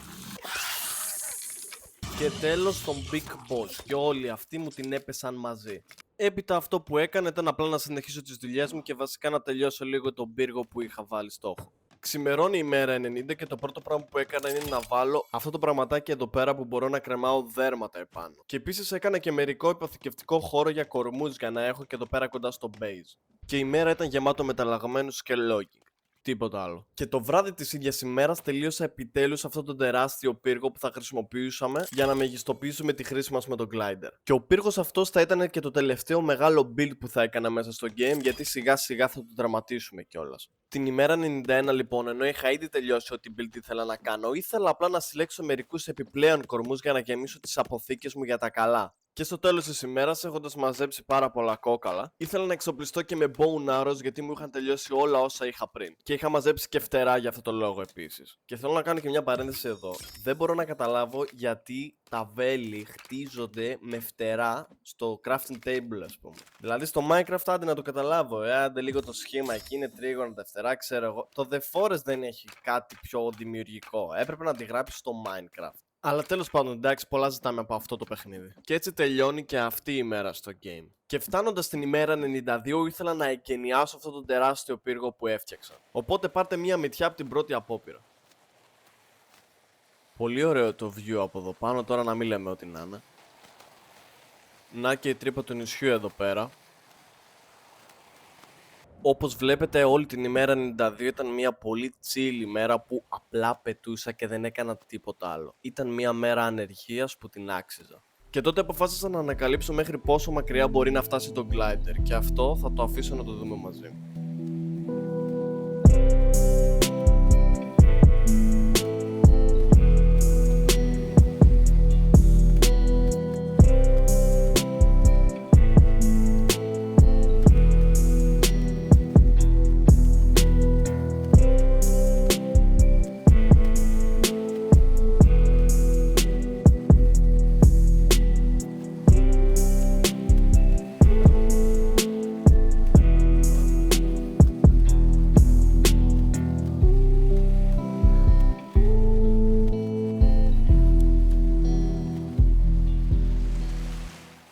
και τέλος τον Big Boss και όλοι αυτοί μου την έπεσαν μαζί. Έπειτα αυτό που έκανα ήταν απλά να συνεχίσω τις δουλειές μου και βασικά να τελειώσω λίγο τον πύργο που είχα βάλει στόχο. Ξημερώνει η μέρα 90 και το πρώτο πράγμα που έκανα είναι να βάλω αυτό το πραγματάκι εδώ πέρα που μπορώ να κρεμάω δέρματα επάνω. Και επίσης έκανα και μερικό υποθηκευτικό χώρο για κορμούς για να έχω και εδώ πέρα κοντά στο base. Και η μέρα ήταν γεμάτο μεταλλαγμένους και logging. Τίποτα άλλο. Και το βράδυ της ίδιας ημέρας τελείωσα επιτέλους αυτό το τεράστιο πύργο που θα χρησιμοποιούσαμε για να μεγιστοποιήσουμε τη χρήση μας με τον glider. Και ο πύργος αυτός θα ήταν και το τελευταίο μεγάλο build που θα έκανα μέσα στο game, γιατί σιγά σιγά θα το τερματίσουμε κιόλας. Την ημέρα 91 λοιπόν, ενώ είχα ήδη τελειώσει ό,τι build ήθελα να κάνω, ήθελα απλά να συλλέξω μερικούς επιπλέον κορμούς για να γεμίσω τις αποθήκες μου για τα καλά. Και στο τέλος της ημέρας, έχοντας μαζέψει πάρα πολλά κόκαλα, ήθελα να εξοπλιστώ και με bone arrows γιατί μου είχαν τελειώσει όλα όσα είχα πριν. Και είχα μαζέψει και φτερά για αυτό το λόγο επίσης. Και θέλω να κάνω και μια παρένθεση εδώ. Δεν μπορώ να καταλάβω γιατί τα βέλη χτίζονται με φτερά στο crafting table, ας πούμε. Δηλαδή στο Minecraft άντε να το καταλάβω, άντε λίγο το σχήμα εκεί είναι τρίγωνα τα φτερά, ξέρω εγώ. Το The Forest δεν έχει κάτι πιο δημιουργικό. Έπρεπε να τη γράψει στο Minecraft. Αλλά τέλος πάντων, εντάξει, πολλά ζητάμε από αυτό το παιχνίδι. Και έτσι τελειώνει και αυτή η ημέρα στο game. Και φτάνοντας στην ημέρα 92, ήθελα να εγκαινιάσω αυτό το τεράστιο πύργο που έφτιαξα. Οπότε πάρτε μία μυτιά από την πρώτη απόπειρα. Πολύ ωραίο το view από εδώ πάνω, τώρα να μην λέμε ό,τι να είναι. Να και η τρύπα του νησιού εδώ πέρα. Όπως βλέπετε όλη την ημέρα 92 ήταν μια πολύ chill ημέρα που απλά πετούσα και δεν έκανα τίποτα άλλο. Ήταν μια μέρα ανεργίας που την άξιζα. Και τότε αποφάσισα να ανακαλύψω μέχρι πόσο μακριά μπορεί να φτάσει το glider και αυτό θα το αφήσω να το δούμε μαζί.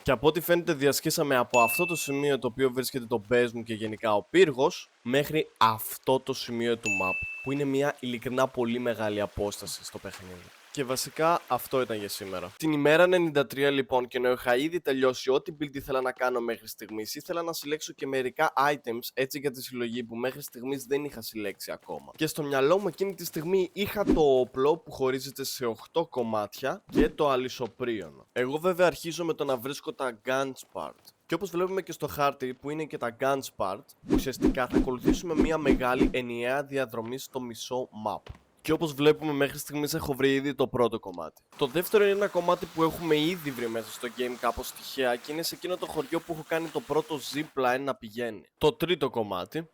Και από ό,τι φαίνεται διασχίσαμε από αυτό το σημείο το οποίο βρίσκεται το base μου και γενικά ο πύργος μέχρι αυτό το σημείο του map, που είναι μια ειλικρινά πολύ μεγάλη απόσταση στο παιχνίδι. Και βασικά αυτό ήταν για σήμερα. Την ημέρα 93 λοιπόν, και ενώ είχα ήδη τελειώσει ό,τι build ήθελα να κάνω μέχρι στιγμής, ήθελα να συλλέξω και μερικά items έτσι για τη συλλογή που μέχρι στιγμής δεν είχα συλλέξει ακόμα. Και στο μυαλό μου εκείνη τη στιγμή είχα το όπλο που χωρίζεται σε 8 κομμάτια και το αλυσοπρίωνο. Εγώ βέβαια αρχίζω με το να βρίσκω τα guns part. Και όπως βλέπουμε και στο χάρτη που είναι και τα guns part, ουσιαστικά θα ακολουθήσουμε μια μεγάλη ενιαία διαδρομή στο μισό map. Και όπως βλέπουμε μέχρι στιγμής έχω βρει ήδη το πρώτο κομμάτι. Το δεύτερο είναι ένα κομμάτι που έχουμε ήδη βρει μέσα στο game κάπως τυχαία και είναι σε εκείνο το χωριό που έχω κάνει το πρώτο zipline να πηγαίνει. Το τρίτο κομμάτι.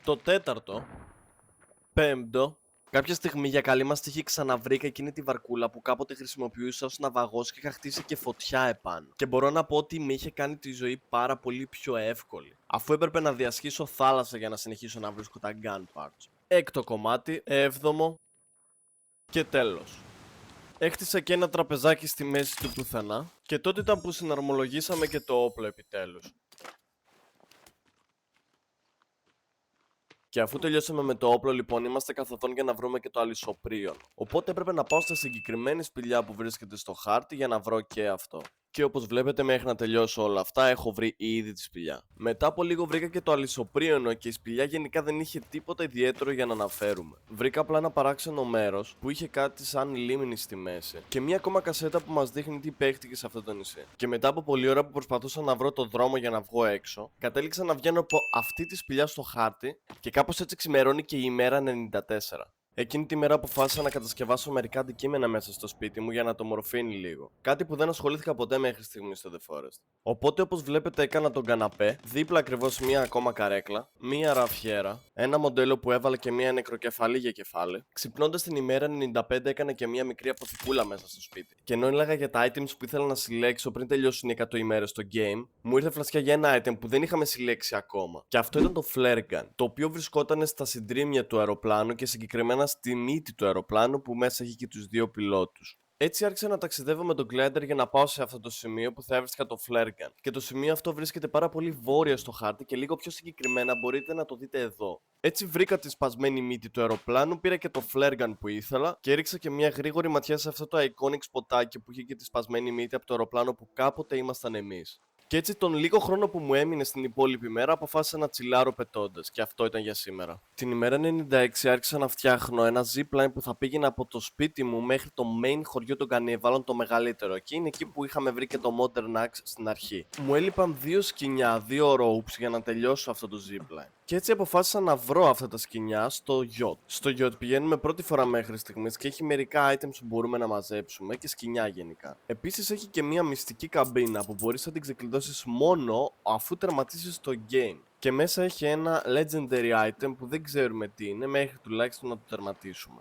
Το τέταρτο. Πέμπτο. Κάποια στιγμή για καλή μας τύχη ξαναβρήκα εκείνη τη βαρκούλα που κάποτε χρησιμοποιούσα ως ναυαγός και είχα χτίσει και φωτιά επάνω. Και μπορώ να πω ότι με είχε κάνει τη ζωή πάρα πολύ πιο εύκολη, αφού έπρεπε να διασχίσω θάλασσα για να συνεχίσω να βρίσκω τα gun parts. Έκτο κομμάτι, έβδομο και τέλος. Έχτισα και ένα τραπεζάκι στη μέση του πουθενά και τότε ήταν που συναρμολογήσαμε και το όπλο επιτέλους. Και αφού τελειώσαμε με το όπλο, λοιπόν, είμαστε καθοδόν για να βρούμε και το αλυσοπρίον. Οπότε έπρεπε να πάω στη συγκεκριμένη σπηλιά που βρίσκεται στο χάρτη για να βρω και αυτό. Και όπως βλέπετε, μέχρι να τελειώσω όλα αυτά, έχω βρει ήδη τη σπηλιά. Μετά από λίγο βρήκα και το αλυσοπρίωνο και η σπηλιά γενικά δεν είχε τίποτα ιδιαίτερο για να αναφέρουμε. Βρήκα απλά ένα παράξενο μέρος που είχε κάτι σαν λίμνη στη μέση και μία ακόμα κασέτα που μας δείχνει τι παίχτηκε σε αυτό το νησί. Και μετά από πολλή ώρα που προσπαθούσα να βρω το δρόμο για να βγω έξω, κατέληξα να βγαίνω από αυτή τη σπηλιά στο χάρτη και κάπως έτσι ξημερώνει και η ημέρα 94. Εκείνη τη μέρα αποφάσισα να κατασκευάσω μερικά αντικείμενα μέσα στο σπίτι μου για να το μορφύνει λίγο. Κάτι που δεν ασχολήθηκα ποτέ μέχρι στιγμή στο The Forest. Οπότε, όπως βλέπετε, έκανα τον καναπέ, δίπλα ακριβώς μία ακόμα καρέκλα, μία ραφιέρα, ένα μοντέλο που έβαλε και μία νεκροκεφαλή για κεφάλι. Ξυπνώντας την ημέρα 95, έκανα και μία μικρή αποθηκούλα μέσα στο σπίτι. Και ενώ έλεγα για τα items που ήθελα να συλλέξω πριν τελειώσουν οι 100 ημέρες στο game, μου ήρθε φλασιά για ένα item που δεν είχαμε συλλέξει ακόμα. Και αυτό ήταν το flare gun, το οποίο βρισκόταν στα συντρίμμια του αεροπλάνου και συγκεκριμένα στη μύτη του αεροπλάνου που μέσα έχει και τους δύο πιλότους. Έτσι άρχισα να ταξιδεύω με τον glider για να πάω σε αυτό το σημείο που θα έβρισκα το flare gun. Και το σημείο αυτό βρίσκεται πάρα πολύ βόρεια στο χάρτη και λίγο πιο συγκεκριμένα μπορείτε να το δείτε εδώ. Έτσι βρήκα τη σπασμένη μύτη του αεροπλάνου, πήρα και το flare gun που ήθελα και έριξα και μια γρήγορη ματιά σε αυτό το iconic σποτάκι που είχε και τη σπασμένη μύτη από το αεροπλάνο που κάποτε ήμασταν εμείς. Και έτσι τον λίγο χρόνο που μου έμεινε στην υπόλοιπη μέρα αποφάσισα να τσιλάρω πετώντας και αυτό ήταν για σήμερα. Την ημέρα 96 άρχισα να φτιάχνω ένα zipline που θα πήγαινε από το σπίτι μου μέχρι το main χωριό των Κανίβαλων, το μεγαλύτερο, και είναι εκεί που είχαμε βρει και το Modern Axe στην αρχή. Μου έλειπαν 2 σκοινιά, 2 ropes για να τελειώσω αυτό το zipline. Και έτσι αποφάσισα να βρω αυτά τα σκοινιά στο yacht. Στο yacht πηγαίνουμε πρώτη φορά μέχρι στιγμής και έχει μερικά items που μπορούμε να μαζέψουμε και σκοινιά γενικά. Επίσης έχει και μια μυστική καμπίνα που μπορείς να την ξεκλειδώσεις μόνο αφού τερματίσεις το game. Και μέσα έχει ένα legendary item που δεν ξέρουμε τι είναι μέχρι τουλάχιστον να το τερματίσουμε.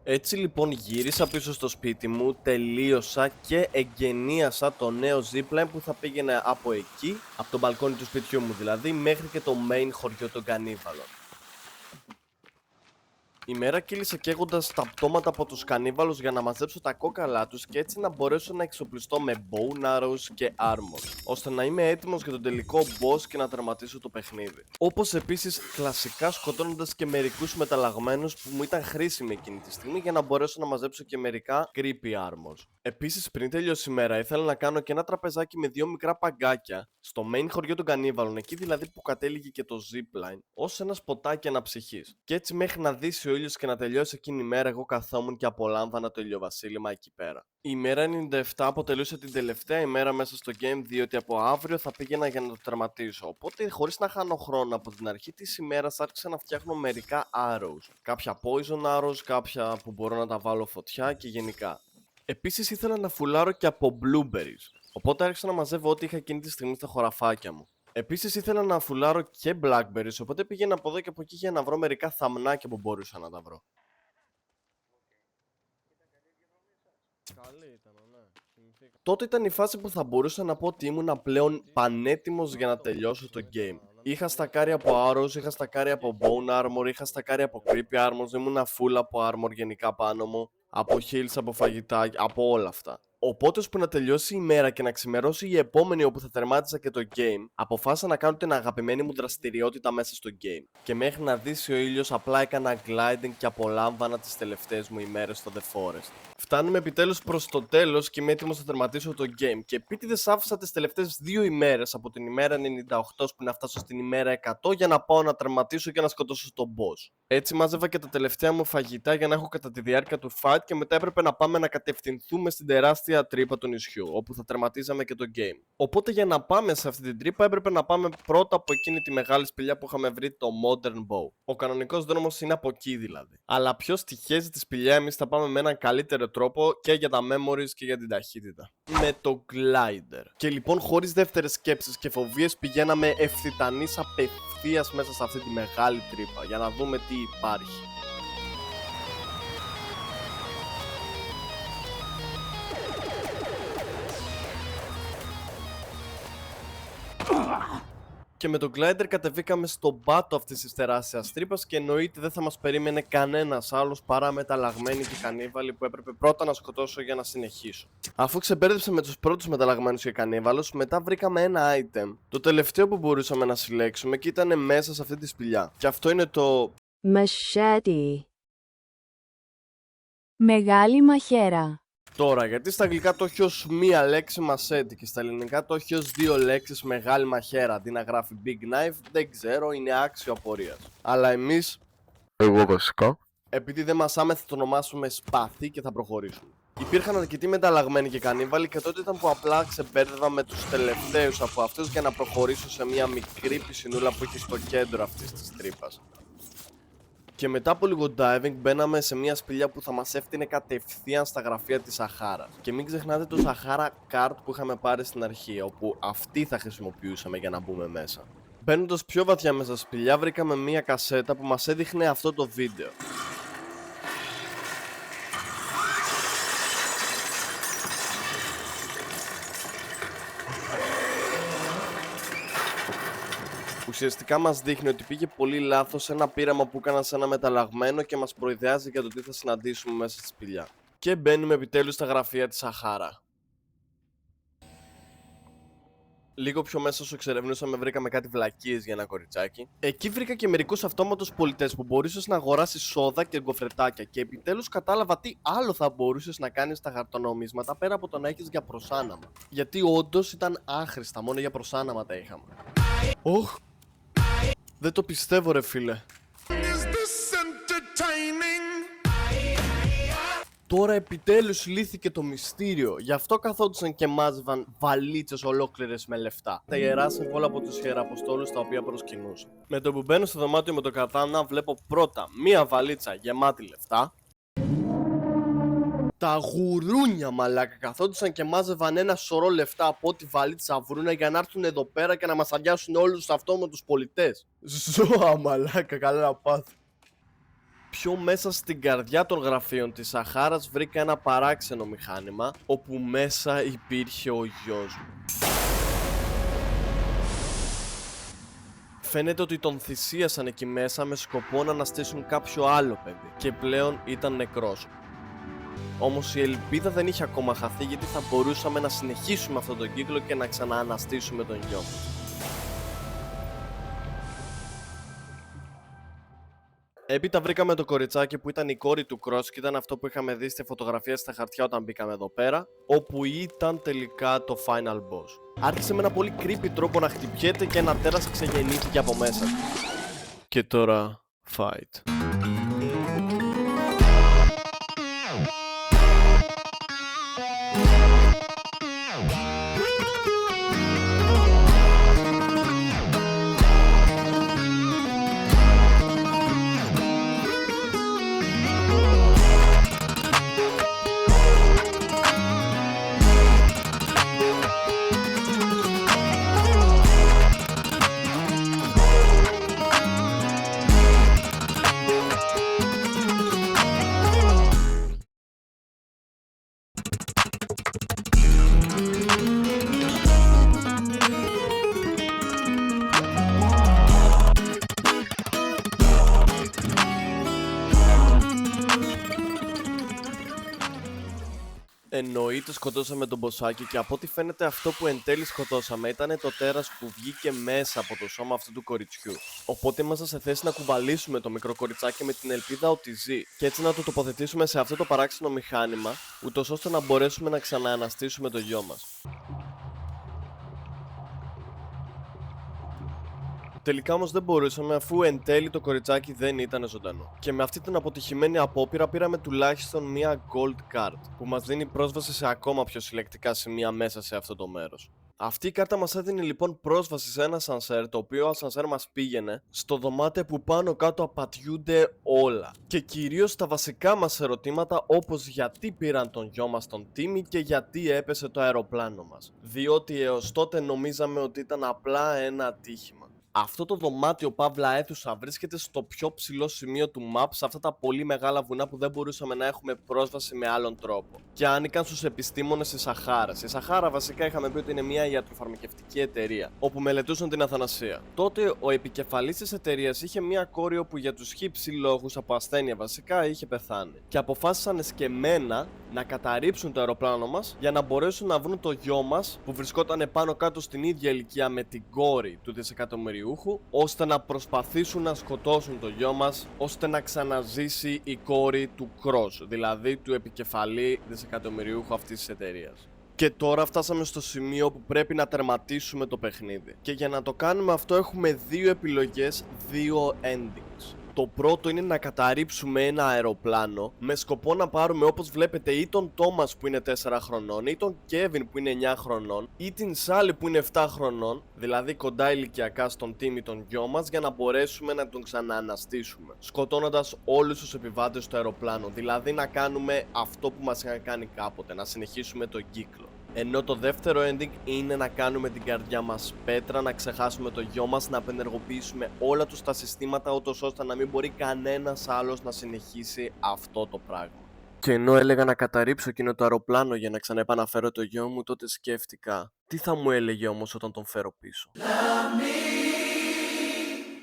Έτσι λοιπόν γύρισα πίσω στο σπίτι μου, τελείωσα και εγκαινίασα το νέο zipline που θα πήγαινε από εκεί, από το μπαλκόνι του σπιτιού μου δηλαδή, μέχρι και το main χωριό των Κανίβαλων. Η μέρα κύλησε καίγοντας τα πτώματα από τους κανίβαλους για να μαζέψω τα κόκαλά τους και έτσι να μπορέσω να εξοπλιστώ με bow arrows και armor, ώστε να είμαι έτοιμος για τον τελικό boss και να τερματίσω το παιχνίδι. Όπως επίσης κλασικά σκοτώνοντας και μερικούς μεταλλαγμένους που μου ήταν χρήσιμοι εκείνη τη στιγμή για να μπορέσω να μαζέψω και μερικά creepy armors. Επίσης πριν τελειώσει η μέρα ήθελα να κάνω και ένα τραπεζάκι με 2 μικρά παγκάκια στο main χωριό των Κανίβαλων, εκεί δηλαδή που κατέληγε και το zipline, ως ένα σποτάκι αναψυχής. Και έτσι μέχρι να δύσει ο ήλιος και να τελειώσει εκείνη η μέρα, εγώ καθόμουν και απολάμβανα το ηλιοβασίλεμα εκεί πέρα. Η ημέρα 97 αποτελούσε την τελευταία ημέρα μέσα στο game, διότι από αύριο θα πήγαινα για να το τερματίσω. Οπότε, χωρίς να χάνω χρόνο από την αρχή της ημέρας, άρχισα να φτιάχνω μερικά arrows. Κάποια poison arrows, κάποια που μπορώ να τα βάλω φωτιά και γενικά. Επίσης ήθελα να φουλάρω και από blueberries. Οπότε άρχισα να μαζεύω ό,τι είχα εκείνη τη στιγμή στα χωραφάκια μου. Επίσης ήθελα να φουλάρω και blackberries, οπότε πήγαινα από εδώ και από εκεί για να βρω μερικά θαμνάκια που μπορούσα να τα βρω. Καλή ήταν, ναι. Τότε ήταν η φάση που θα μπορούσα να πω ότι ήμουν πλέον πανέτοιμος για να τελειώσω το game. Είχα στακάρει από arrows, είχα στακάρει από bone armor, είχα στακάρει από creepy armors, ήμουνα full από armor γενικά πάνω μου, από heals, από φαγητά, από όλα αυτά. Οπότε, ώσπου να τελειώσει η μέρα και να ξημερώσει η επόμενη όπου θα τερμάτισα και το game, αποφάσισα να κάνω την αγαπημένη μου δραστηριότητα μέσα στο game. Και μέχρι να δύσει ο ήλιος, απλά έκανα gliding και απολάμβανα τις τελευταίες μου ημέρες στο The Forest. Φτάνουμε επιτέλους προς το τέλος και είμαι έτοιμος να τερματίσω το game. Και επίτηδες άφησα τις τελευταίες 2 ημέρες από την ημέρα 98 που να φτάσω στην ημέρα 100 για να πάω να τερματίσω και να σκοτώσω τον boss. Έτσι μάζευα και τα τελευταία μου φαγητά για να έχω κατά τη διάρκεια του fight και μετά έπρεπε να πάμε να κατευθυνθούμε στην τεράστια τρύπα του νησιού, όπου θα τερματίζαμε και το game. Οπότε για να πάμε σε αυτή την τρύπα έπρεπε να πάμε πρώτα από εκείνη τη μεγάλη σπηλιά που είχαμε βρει, το Modern Bow. Ο κανονικός δρόμος είναι από εκεί δηλαδή. Αλλά πιο στη χέζη τη σπηλιά εμείς θα πάμε με έναν καλύτερο τρόπο και για τα memories και για την ταχύτητα. Με το glider. Και λοιπόν χωρίς δεύτερες σκέψεις και φοβίες πηγαίναμε ευθυτανείς απευθείας μέσα σε αυτή τη μεγάλη τρύπα για να δούμε τι υπάρχει. Και με το glider κατεβήκαμε στον πάτο αυτής της τεράστιας τρύπας και εννοείται δεν θα μας περίμενε κανένας άλλος παρά μεταλλαγμένοι και κανίβαλοι που έπρεπε πρώτα να σκοτώσω για να συνεχίσω. Αφού ξεμπέρδεψα με τους πρώτους μεταλλαγμένους και κανίβαλους, μετά βρήκαμε ένα item, το τελευταίο που μπορούσαμε να συλλέξουμε και ήταν μέσα σε αυτή τη σπηλιά. Και αυτό είναι το Machete. Μεγάλη μαχαίρα. Τώρα, γιατί στα αγγλικά το έχει ως μία λέξη μασέτη και στα ελληνικά το έχει ως 2 λέξεις μεγάλη μαχαίρα αντί να γράφει big knife, δεν ξέρω, είναι άξιο απορίας. Αλλά εμείς, Εγώ βασικά. επειδή δεν μας άμεθε, θα το ονομάσουμε σπαθί και θα προχωρήσουμε. Υπήρχαν αρκετοί μεταλλαγμένοι και κανίβαλοι και τότε ήταν που απλά ξεμπέρδευα με τους τελευταίους από αυτούς για να προχωρήσω σε μία μικρή πισινούλα που έχει στο κέντρο αυτής της τρύπας. Και μετά από λίγο diving μπαίναμε σε μια σπηλιά που θα μας έφτιανε κατευθείαν στα γραφεία της Σαχάρας. Και μην ξεχνάτε το Sahara Card που είχαμε πάρει στην αρχή, όπου αυτή θα χρησιμοποιούσαμε για να μπούμε μέσα. Μπαίνοντας πιο βαθιά μέσα στη σπηλιά βρήκαμε μια κασέτα που μας έδειχνε αυτό το βίντεο. Ουσιαστικά μας δείχνει ότι πήγε πολύ λάθος ένα πείραμα που έκανα σε ένα μεταλλαγμένο και μας προειδεάζει για το τι θα συναντήσουμε μέσα στη σπηλιά. Και μπαίνουμε επιτέλους στα γραφεία της Σαχάρα. Λίγο πιο μέσα όσο εξερευνούσαμε, βρήκαμε κάτι βλακίες για ένα κοριτσάκι. Εκεί βρήκα και μερικούς αυτόματους πολιτές που μπορούσες να αγοράσεις σόδα και γκοφρετάκια. Και επιτέλους κατάλαβα τι άλλο θα μπορούσες να κάνεις στα χαρτονομίσματα πέρα από το να έχεις για προσάναμα. Γιατί όντως ήταν άχρηστα, μόνο για προσάναμα τα είχαμε. Οχ! Δεν το πιστεύω, ρε φίλε. Τώρα επιτέλους λύθηκε το μυστήριο. Γι' αυτό καθόντουσαν και μάζευαν βαλίτσες ολόκληρες με λεφτά. Τα ιερά συμβόλα από τους ιεραποστόλους τα οποία προσκυνούσαν. Με το που μπαίνω στο δωμάτιο με το κατάνα, βλέπω πρώτα μία βαλίτσα γεμάτη λεφτά. Τα γουρούνια, μαλάκα, καθόντουσαν και μάζευαν ένα σωρό λεφτά από ό,τι βαλίτσα βρούνε για να έρθουν εδώ πέρα και να μας αδειάσουν όλους τους αυτόματους πολιτές. Ζώα, μαλάκα, καλά να πάθω. Πιο μέσα στην καρδιά των γραφείων της Σαχάρας βρήκα ένα παράξενο μηχάνημα, όπου μέσα υπήρχε ο γιος μου. Φαίνεται ότι τον θυσίασαν εκεί μέσα με σκοπό να αναστήσουν κάποιο άλλο παιδί και πλέον ήταν νεκρός. Όμως η ελπίδα δεν είχε ακόμα χαθεί, γιατί θα μπορούσαμε να συνεχίσουμε αυτόν τον κύκλο και να ξανααναστήσουμε τον γιο μας. Έπειτα βρήκαμε το κοριτσάκι που ήταν η κόρη του Κρός και ήταν αυτό που είχαμε δει στη φωτογραφία στα χαρτιά όταν μπήκαμε εδώ πέρα, όπου ήταν τελικά το final boss. Άρχισε με ένα πολύ creepy τρόπο να χτυπιέται και ένα τέρας ξεγεννήθηκε από μέσα του. Και τώρα, fight. Εννοείται σκοτώσαμε τον μποσάκι και από ό,τι φαίνεται αυτό που εν τέλει σκοτώσαμε ήταν το τέρας που βγήκε μέσα από το σώμα αυτού του κοριτσιού. Οπότε ήμασταν σε θέση να κουβαλήσουμε το μικρό κοριτσάκι με την ελπίδα ότι ζει και έτσι να το τοποθετήσουμε σε αυτό το παράξενο μηχάνημα, ούτως ώστε να μπορέσουμε να ξανααναστήσουμε το γιο μας. Τελικά όμως δεν μπορούσαμε, αφού εν τέλει το κοριτσάκι δεν ήταν ζωντανό. Και με αυτή την αποτυχημένη απόπειρα πήραμε τουλάχιστον μία gold card, που μας δίνει πρόσβαση σε ακόμα πιο συλλεκτικά σημεία μέσα σε αυτό το μέρος. Αυτή η κάρτα μας έδινε λοιπόν πρόσβαση σε ένα σανσέρ, το οποίο ο σανσέρ μας πήγαινε στο δωμάτιο που πάνω κάτω απατιούνται όλα. Και κυρίως τα βασικά μας ερωτήματα, όπως γιατί πήραν τον γιο μας τον Τίμη και γιατί έπεσε το αεροπλάνο μας. Διότι έως τότε νομίζαμε ότι ήταν απλά ένα ατύχημα. Αυτό το δωμάτιο παύλα αίθουσα βρίσκεται στο πιο ψηλό σημείο του map, σε αυτά τα πολύ μεγάλα βουνά που δεν μπορούσαμε να έχουμε πρόσβαση με άλλον τρόπο. Και άνοικαν στους επιστήμονες της Σαχάρας. Η Σαχάρα βασικά είχαμε πει ότι είναι μια ιατροφαρμακευτική εταιρεία, όπου μελετούσαν την αθανασία. Τότε ο επικεφαλής της εταιρείας είχε μια κόρη όπου για τους χύψη λόγους, από ασθένεια βασικά, είχε πεθάνει. Και αποφάσισαν εσκεμμένα να καταρρίψουν το αεροπλάνο μας για να μπορέσουν να βρουν το γιο μας που βρισκόταν πάνω κάτω στην ίδια ηλικία με την κόρη του δισεκατομμυριούχου, ώστε να προσπαθήσουν να σκοτώσουν το γιο μας, ώστε να ξαναζήσει η κόρη του Κρός, δηλαδή του επικεφαλή δισεκατομμυριούχου αυτής της εταιρείας. Και τώρα φτάσαμε στο σημείο που πρέπει να τερματίσουμε το παιχνίδι. Και για να το κάνουμε αυτό έχουμε δύο επιλογές, δύο endings. Το πρώτο είναι να καταρρίψουμε ένα αεροπλάνο με σκοπό να πάρουμε, όπως βλέπετε, ή τον Τόμας που είναι 4 χρονών, ή τον Κέβιν που είναι 9 χρονών, ή την Σάλι που είναι 7 χρονών, δηλαδή κοντά ηλικιακά στον Τίμη τον γιο μας, για να μπορέσουμε να τον ξανααναστήσουμε, σκοτώνοντας όλους τους επιβάτες στο αεροπλάνο, δηλαδή να κάνουμε αυτό που μας είχαν κάνει κάποτε, να συνεχίσουμε τον κύκλο. Ενώ το δεύτερο ending είναι να κάνουμε την καρδιά μας πέτρα, να ξεχάσουμε το γιο μας, να απενεργοποιήσουμε όλα τους τα συστήματα, ούτως ώστε να μην μπορεί κανένας άλλος να συνεχίσει αυτό το πράγμα. Και ενώ έλεγα να καταρρίψω εκείνο το αεροπλάνο για να ξαναεπαναφέρω το γιο μου, τότε σκέφτηκα τι θα μου έλεγε όμως όταν τον φέρω πίσω.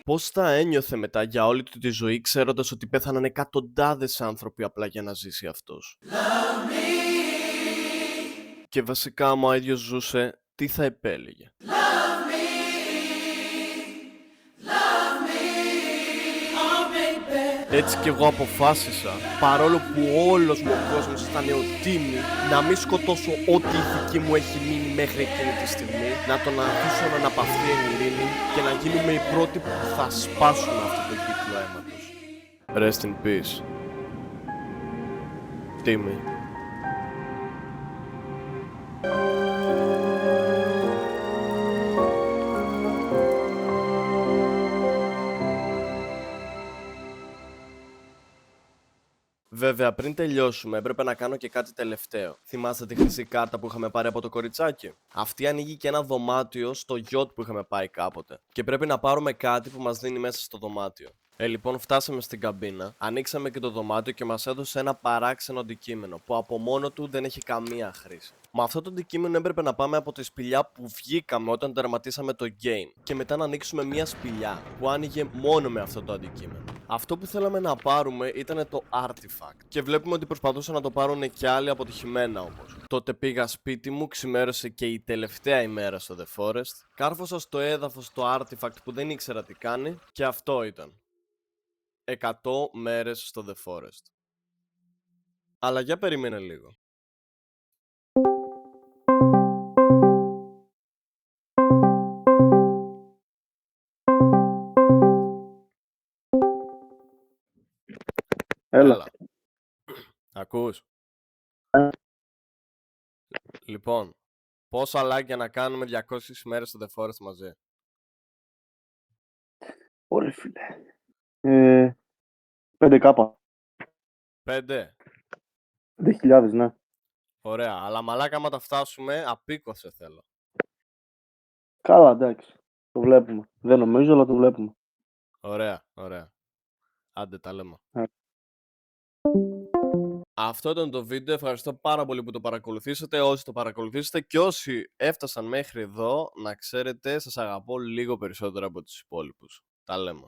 Πώς θα ένιωθε μετά για όλη του τη ζωή ξέροντας ότι πέθαναν εκατοντάδες άνθρωποι απλά για να ζήσει αυτός. Και βασικά, άμα ο ίδιος ζούσε, τι θα επέλεγε. Έτσι κι εγώ αποφάσισα, παρόλο που όλος μου ο κόσμος ήταν νεοτήμη, να μην σκοτώσω ό,τι ηθική μου έχει μείνει μέχρι εκείνη τη στιγμή, να τον αφήσω να αναπαυθεί εν ειρήνη και να γίνουμε οι πρώτοι που θα σπάσουν αυτό το κύκλο αίματος. Rest in peace. Τίμη. Βέβαια, πριν τελειώσουμε, έπρεπε να κάνω και κάτι τελευταίο. Θυμάστε τη χρυσή κάρτα που είχαμε πάρει από το κοριτσάκι? Αυτή ανοίγει και ένα δωμάτιο στο yacht που είχαμε πάει κάποτε. Και πρέπει να πάρουμε κάτι που μας δίνει μέσα στο δωμάτιο. Λοιπόν, φτάσαμε στην καμπίνα, ανοίξαμε και το δωμάτιο και μας έδωσε ένα παράξενο αντικείμενο που από μόνο του δεν έχει καμία χρήση. Με αυτό το αντικείμενο έπρεπε να πάμε από τη σπηλιά που βγήκαμε όταν τερματίσαμε το game και μετά να ανοίξουμε μια σπηλιά που άνοιγε μόνο με αυτό το αντικείμενο. Αυτό που θέλαμε να πάρουμε ήταν το artifact και βλέπουμε ότι προσπαθούσαν να το πάρουν και άλλοι αποτυχημένα όμως. Τότε πήγα σπίτι μου, ξημέρωσε και η τελευταία ημέρα στο The Forest, κάρφωσα στο έδαφος το artifact που δεν ήξερα τι κάνει και αυτό ήταν. 100 μέρες στο The Forest. Αλλά για περίμενε λίγο. Έλα. Ακούς? Λοιπόν, πόσα like για να κάνουμε 200 μέρες στο The Forest μαζί? Ωραία, φίλε. 5K. 5. 5.000, ναι. Ωραία, αλλά μαλάκα άμα τα φτάσουμε, απίκωσε θέλω. Καλά, εντάξει. Το βλέπουμε. Δεν νομίζω, αλλά το βλέπουμε. Ωραία, ωραία. Άντε τα λέμε. Ε. Αυτό ήταν το βίντεο. Ευχαριστώ πάρα πολύ που το παρακολουθήσατε. Όσοι το παρακολουθήσατε και όσοι έφτασαν μέχρι εδώ, να ξέρετε, σας αγαπώ λίγο περισσότερο από τους υπόλοιπους. Τα λέμε.